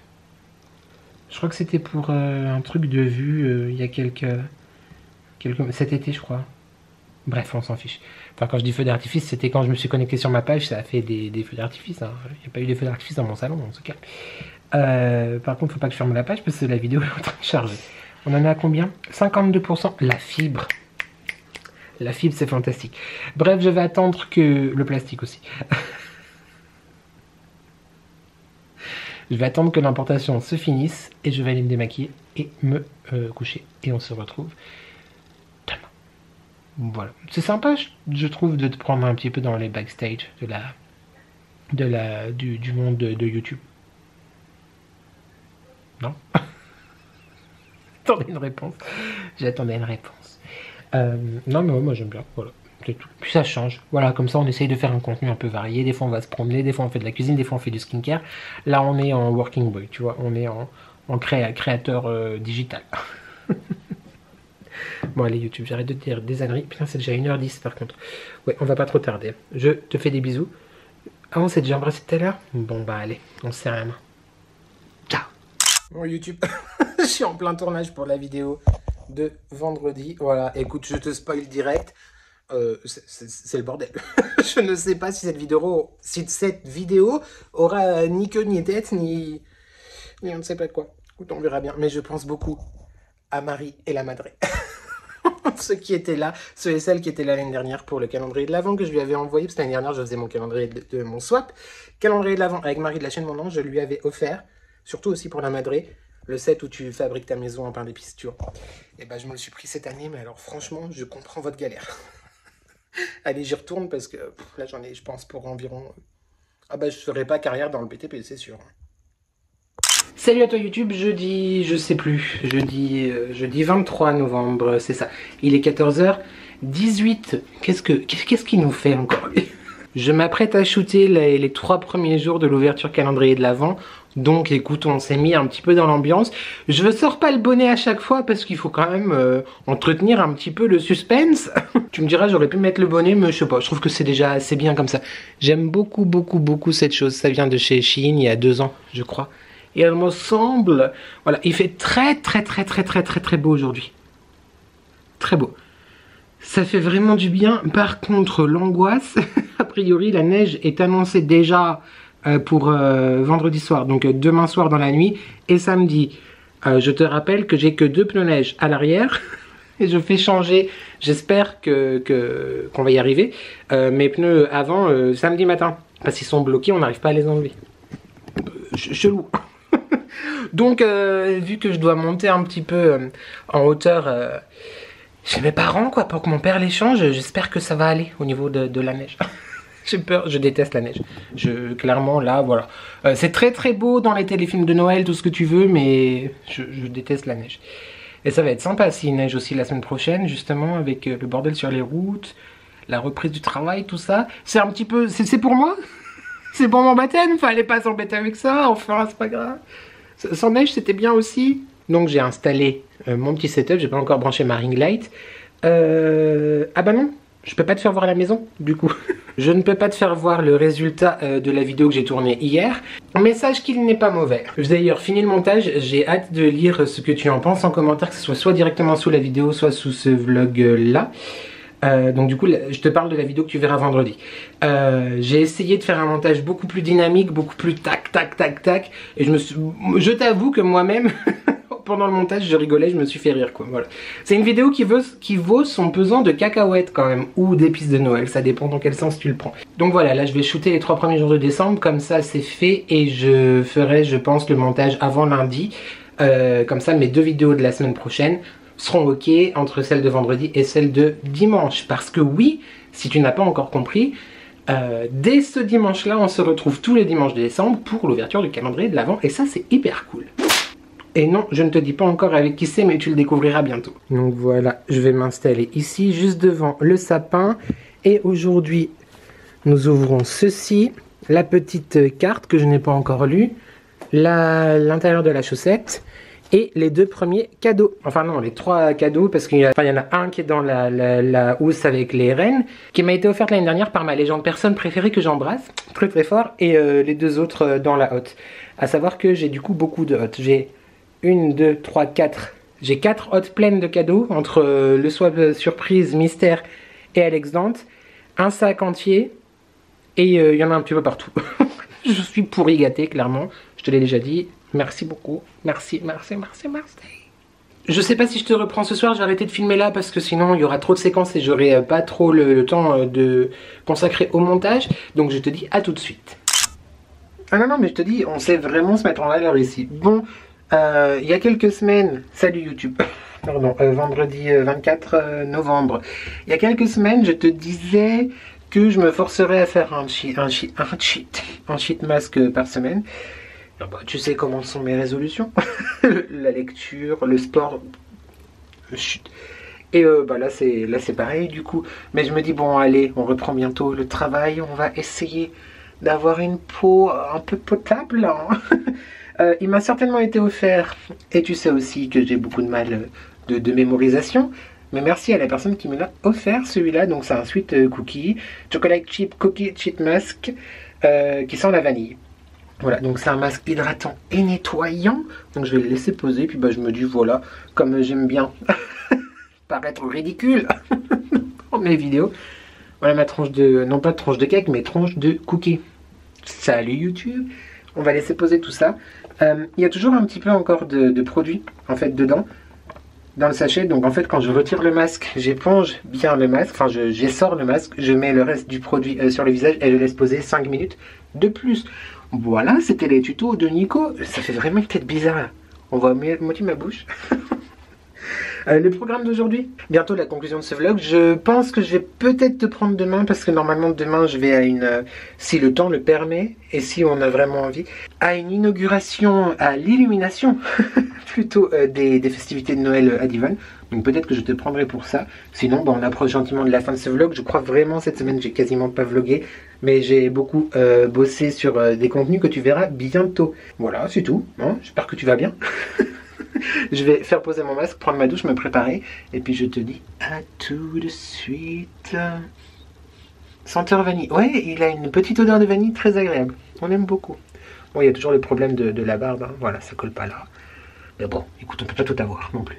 Je crois que c'était pour un truc de vue il y a cet été, je crois. Bref, on s'en fiche. Enfin, quand je dis feu d'artifice, c'était quand je me suis connecté sur ma page, ça a fait des feux d'artifice. Hein. Il n'y a pas eu des feux d'artifice dans mon salon, en tout cas. Par contre, faut pas que je ferme la page parce que la vidéo est en train de charger. On en est à combien? 52%. La fibre. La fibre, c'est fantastique. Bref, je vais attendre que... Le plastique aussi. Je vais attendre que l'importation se finisse et je vais aller me démaquiller et me coucher. Et on se retrouve demain. Voilà. C'est sympa, je trouve, de te prendre un petit peu dans les backstage du monde de YouTube. Non? J'attendais une réponse. J'attendais une réponse. Non, mais ouais, moi j'aime bien. Voilà. Tout. Puis ça change. Voilà, comme ça on essaye de faire un contenu un peu varié. Des fois on va se promener, des fois on fait de la cuisine, des fois on fait du skincare. Là on est en working boy, tu vois, on est en créateur digital. Bon allez YouTube, j'arrête de te dire des âneries. Putain c'est déjà 1h10 par contre. Ouais, on va pas trop tarder. Je te fais des bisous. Ah on s'est déjà embrassé tout à l'heure? Bon bah allez, on se serre la main. Ciao. Bon YouTube, je suis en plein tournage pour la vidéo de vendredi. Voilà, écoute, je te spoil direct. C'est le bordel. Je ne sais pas si cette vidéo aura ni queue ni tête, ni on ne sait pas de quoi. Écoute, on verra bien. Mais je pense beaucoup à Marie et la Madré. Ceux et celles qui étaient là l'année dernière pour le calendrier de l'Avent que je lui avais envoyé. Parce que l'année dernière, je faisais mon calendrier de mon swap. Calendrier de l'Avent avec Marie de la chaîne Mon Ange, je lui avais offert, surtout aussi pour la Madré, le set où tu fabriques ta maison en pain d'épices, tu vois. Et ben, je me le suis pris cette année, mais alors franchement, je comprends votre galère. Allez, j'y retourne parce que là, j'en ai, je pense, pour environ... Ah bah, je ferai pas carrière dans le BTP, c'est sûr. Salut à toi YouTube, jeudi, je sais plus, jeudi 23 novembre, c'est ça. Il est 14h18. Qu'est-ce qu'il nous fait encore? Je m'apprête à shooter les 3 premiers jours de l'ouverture calendrier de l'Avent. Donc écoute, on s'est mis un petit peu dans l'ambiance. Je ne sors pas le bonnet à chaque fois parce qu'il faut quand même entretenir un petit peu le suspense. Tu me diras, j'aurais pu mettre le bonnet, mais je sais pas, je trouve que c'est déjà assez bien comme ça. J'aime beaucoup cette chose. Ça vient de chez Shein il y a 2 ans, je crois. Et elle me semble... Voilà, il fait très beau aujourd'hui. Très beau. Ça fait vraiment du bien. Par contre, l'angoisse, a priori, la neige est annoncée déjà pour vendredi soir. Donc demain soir dans la nuit et samedi. Je te rappelle que j'ai que 2 pneus neige à l'arrière. Et je fais changer, j'espère qu'on va y arriver, mes pneus avant samedi matin. Parce qu'ils sont bloqués, on n'arrive pas à les enlever. Chelou. Donc, vu que je dois monter un petit peu en hauteur chez mes parents, quoi, pour que mon père les change, j'espère que ça va aller au niveau de la neige. J'ai peur, je déteste la neige. Clairement, là, voilà. C'est très beau dans les téléfilms de Noël, tout ce que tu veux, mais je déteste la neige. Et ça va être sympa s'il neige aussi la semaine prochaine, justement, avec le bordel sur les routes, la reprise du travail, tout ça. C'est un petit peu... C'est pour moi. C'est pour mon baptême, fallait pas s'embêter avec ça, enfin, c'est pas grave. Sans neige, c'était bien aussi. Donc j'ai installé mon petit setup, j'ai pas encore branché ma ring light. Ah bah non, Je peux pas te faire voir la maison, du coup. Je ne peux pas te faire voir le résultat de la vidéo que j'ai tournée hier. Mais sache qu'il n'est pas mauvais. J'ai d'ailleurs fini le montage, j'ai hâte de lire ce que tu en penses en commentaire, que ce soit directement sous la vidéo, soit sous ce vlog-là. Donc du coup, je te parle de la vidéo que tu verras vendredi. J'ai essayé de faire un montage beaucoup plus dynamique, beaucoup plus tac, tac, tac, tac. Et je t'avoue que moi-même... pendant le montage je rigolais, je me suis fait rire quoi, voilà. C'est une vidéo qui vaut son pesant de cacahuètes quand même, ou d'épices de Noël, ça dépend dans quel sens tu le prends. Donc voilà, là je vais shooter les 3 premiers jours de décembre, comme ça c'est fait, et je ferai je pense le montage avant lundi, comme ça mes 2 vidéos de la semaine prochaine seront ok entre celle de vendredi et celle de dimanche, parce que oui, si tu n'as pas encore compris, dès ce dimanche là on se retrouve tous les dimanches de décembre pour l'ouverture du calendrier de l'Avent, et ça c'est hyper cool. Et non, je ne te dis pas encore avec qui c'est, mais tu le découvriras bientôt. Donc voilà, je vais m'installer ici, juste devant le sapin. Et aujourd'hui, nous ouvrons ceci, la petite carte que je n'ai pas encore lue, l'intérieur de la chaussette, et les 2 premiers cadeaux. Enfin non, les 3 cadeaux, parce qu'il y en a un qui est dans la housse avec les rennes, qui m'a été offerte l'année dernière par ma légende personne préférée que j'embrasse, très très fort, et les 2 autres dans la hotte. À savoir que j'ai du coup beaucoup de hottes. J'ai 1, 2, 3, 4. J'ai 4 hottes pleines de cadeaux entre le swap surprise, mystère et Alex Dante. Un sac entier. Et il y en a un petit peu partout. Je suis pourri gâté, clairement. Je te l'ai déjà dit. Merci beaucoup. Merci, merci, merci, merci. Je sais pas si je te reprends ce soir. Je vais arrêter de filmer là parce que sinon il y aura trop de séquences et j'aurai pas trop le temps de consacrer au montage. Donc je te dis à tout de suite. Ah non, non, mais je te dis, on sait vraiment se mettre en valeur ici. Bon... il y a quelques semaines, salut YouTube, pardon, vendredi 24 novembre, il y a quelques semaines, je te disais que je me forcerais à faire un cheat mask par semaine. Alors, bah, tu sais comment sont mes résolutions, la lecture, le sport, chut. Et bah là c'est pareil du coup, mais je me dis bon allez, on reprend bientôt le travail, on va essayer d'avoir une peau un peu potable, hein. Il m'a certainement été offert, et tu sais aussi que j'ai beaucoup de mal de mémorisation, mais merci à la personne qui me l'a offert celui-là. Donc c'est un sweet cookie, chocolate chip cookie cheat mask qui sent la vanille. Voilà, donc c'est un masque hydratant et nettoyant, donc je vais le laisser poser, puis bah je me dis voilà, comme j'aime bien paraître ridicule dans mes vidéos, voilà ma tranche de, non pas de tranche de cake, mais tranche de cookie. Salut YouTube. On va laisser poser tout ça. Il y a toujours un petit peu encore de produit en fait dedans, dans le sachet. Donc en fait quand je retire le masque, j'éponge bien le masque, enfin j'essore le masque, je mets le reste du produit sur le visage et je laisse poser 5 minutes de plus. Voilà, c'était les tutos de Nico. Ça fait vraiment une tête bizarre là. On voit moitié ma bouche. Le programme d'aujourd'hui, bientôt la conclusion de ce vlog. Je pense que je vais peut-être te prendre demain, parce que normalement demain je vais à une, si le temps le permet et si on a vraiment envie, à une inauguration, à l'illumination plutôt des festivités de Noël à Divonne. Donc peut-être que je te prendrai pour ça. Sinon on approche gentiment de la fin de ce vlog. Je crois vraiment cette semaine j'ai quasiment pas vlogué, mais j'ai beaucoup bossé sur des contenus que tu verras bientôt. Voilà, c'est tout, hein. J'espère que tu vas bien. Je vais faire poser mon masque, prendre ma douche, me préparer, et puis je te dis à tout de suite. Senteur vanille. Ouais, il a une petite odeur de vanille très agréable. On aime beaucoup. Bon, il y a toujours le problème de la barbe, hein. Voilà, ça colle pas là. Mais bon, écoute, on peut pas tout avoir non plus.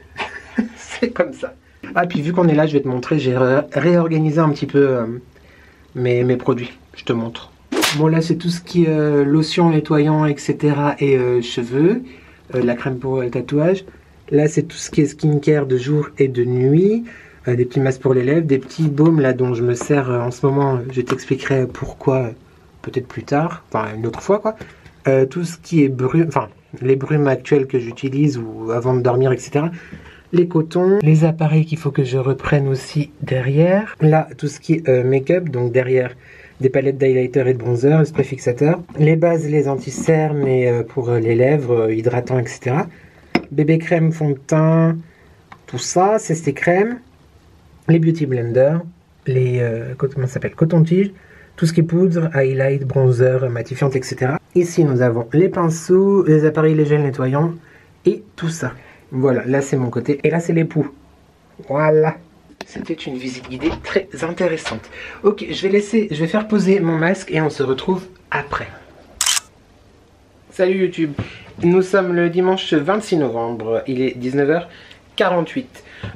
C'est comme ça. Ah, puis vu qu'on est là, je vais te montrer, j'ai réorganisé un petit peu mes produits. Je te montre. Bon, là, c'est tout ce qui est lotion, nettoyant, etc. et cheveux. La crème pour le tatouage. Là c'est tout ce qui est skincare de jour et de nuit, des petits masques pour les lèvres, des petits baumes là dont je me sers en ce moment. Je t'expliquerai pourquoi peut-être plus tard, enfin une autre fois quoi. Tout ce qui est brume, enfin les brumes actuelles que j'utilise ou avant de dormir, etc. Les cotons, les appareils qu'il faut que je reprenne aussi derrière. Là tout ce qui est make-up, donc derrière des palettes d'highlighter et de bronzer, le spray fixateur, les bases, les anti-cernes et pour les lèvres, hydratants, etc. Bébé crème, fond de teint, tout ça, c'est ces crèmes, les beauty blenders, les comment ça s'appelle, coton-tige, tout ce qui est poudre, highlight, bronzer, matifiante, etc. Ici nous avons les pinceaux, les appareils, les gels nettoyants et tout ça. Voilà, là c'est mon côté et là c'est l'époux. Voilà. C'était une visite guidée très intéressante. Ok, je vais faire poser mon masque et on se retrouve après. Salut YouTube, nous sommes le dimanche 26 novembre, il est 19h48.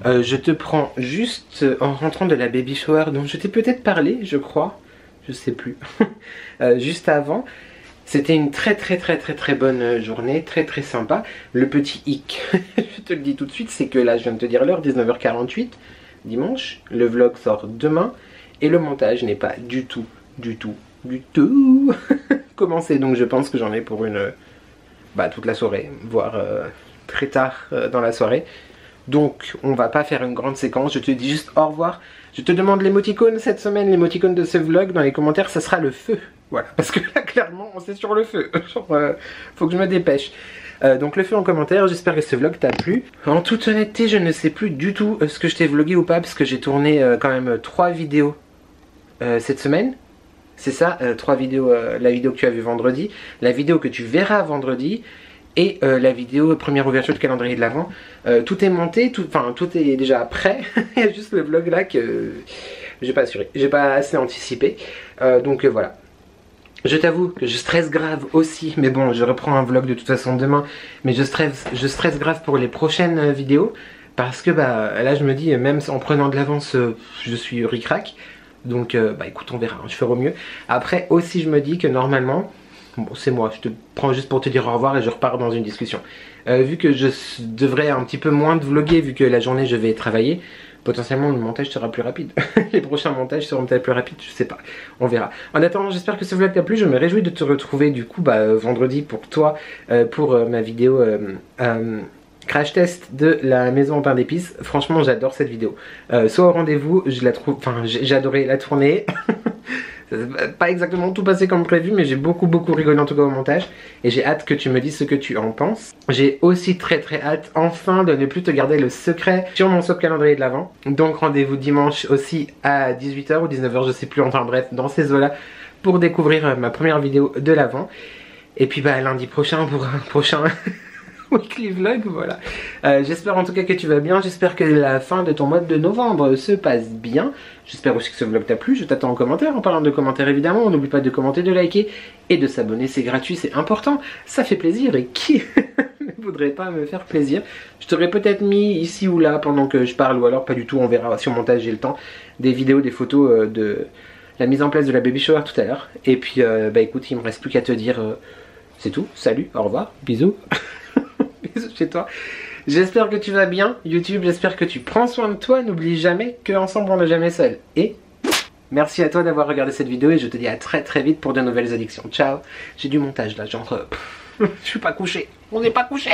Je te prends juste en rentrant de la baby shower dont je t'ai peut-être parlé, je crois, je sais plus, juste avant. C'était une très bonne journée, très sympa. Le petit hic, je te le dis tout de suite, c'est que là je viens de te dire l'heure, 19h48, dimanche, le vlog sort demain et le montage n'est pas du tout commencé, donc je pense que j'en ai pour toute la soirée, voire très tard dans la soirée. Donc on va pas faire une grande séquence, je te dis juste au revoir. Je te demande l'émoticône cette semaine, l'émoticône de ce vlog dans les commentaires, ça sera le feu. Voilà, parce que là clairement on est sur le feu, genre faut que je me dépêche. Donc le feu en commentaire, j'espère que ce vlog t'a plu. En toute honnêteté, je ne sais plus du tout ce que je t'ai vlogué ou pas, parce que j'ai tourné quand même 3 vidéos cette semaine. C'est ça, 3 vidéos, la vidéo que tu as vue vendredi, la vidéo que tu verras vendredi, et la vidéo première ouverture de calendrier de l'Avent. Tout est monté, tout est déjà prêt. Il y a juste le vlog là que j'ai pas assuré, j'ai pas assez anticipé. Donc voilà. Je t'avoue que je stresse grave aussi, mais bon, je reprends un vlog de toute façon demain, mais je stresse grave pour les prochaines vidéos, parce que là je me dis, même en prenant de l'avance, je suis ric-rac. Donc écoute, on verra, je ferai au mieux. Après aussi je me dis que normalement, bon c'est moi, je te prends juste pour te dire au revoir et je repars dans une discussion. Vu que je devrais un petit peu moins de vlogger, vu que la journée je vais travailler, potentiellement le montage sera plus rapide. Les prochains montages seront peut-être plus rapides, je sais pas, on verra. En attendant, j'espère que ce vlog t'a plu, je me réjouis de te retrouver du coup vendredi pour toi, pour ma vidéo crash test de la maison en pain d'épices. Franchement j'adore cette vidéo, soit au rendez-vous, je la trouve, j'ai adoré la tournée. Pas exactement tout passé comme prévu, mais j'ai beaucoup rigolé en tout cas au montage, et j'ai hâte que tu me dises ce que tu en penses. J'ai aussi très hâte enfin de ne plus te garder le secret sur mon swap calendrier de l'Avent. Donc rendez-vous dimanche aussi à 18h ou 19h, je sais plus, enfin bref, dans ces eaux là, pour découvrir ma première vidéo de l'Avent. Et puis lundi prochain pour un prochain weekly vlog, voilà. J'espère en tout cas que tu vas bien, j'espère que la fin de ton mois de novembre se passe bien. J'espère aussi que ce vlog t'a plu, je t'attends en commentaire. En parlant de commentaires évidemment, on n'oublie pas de commenter, de liker et de s'abonner, c'est gratuit, c'est important, ça fait plaisir, et qui ne voudrait pas me faire plaisir. Je t'aurais peut-être mis ici ou là pendant que je parle, ou alors pas du tout, on verra si au montage j'ai le temps, des vidéos, des photos de la mise en place de la baby shower tout à l'heure. Et puis écoute, il me reste plus qu'à te dire c'est tout, salut, au revoir, bisous. Bisous chez toi. J'espère que tu vas bien YouTube, j'espère que tu prends soin de toi. N'oublie jamais qu'ensemble on n'est jamais seul. Et merci à toi d'avoir regardé cette vidéo, et je te dis à très vite pour de nouvelles addictions. Ciao. J'ai du montage là, genre je suis pas couché. On n'est pas couché.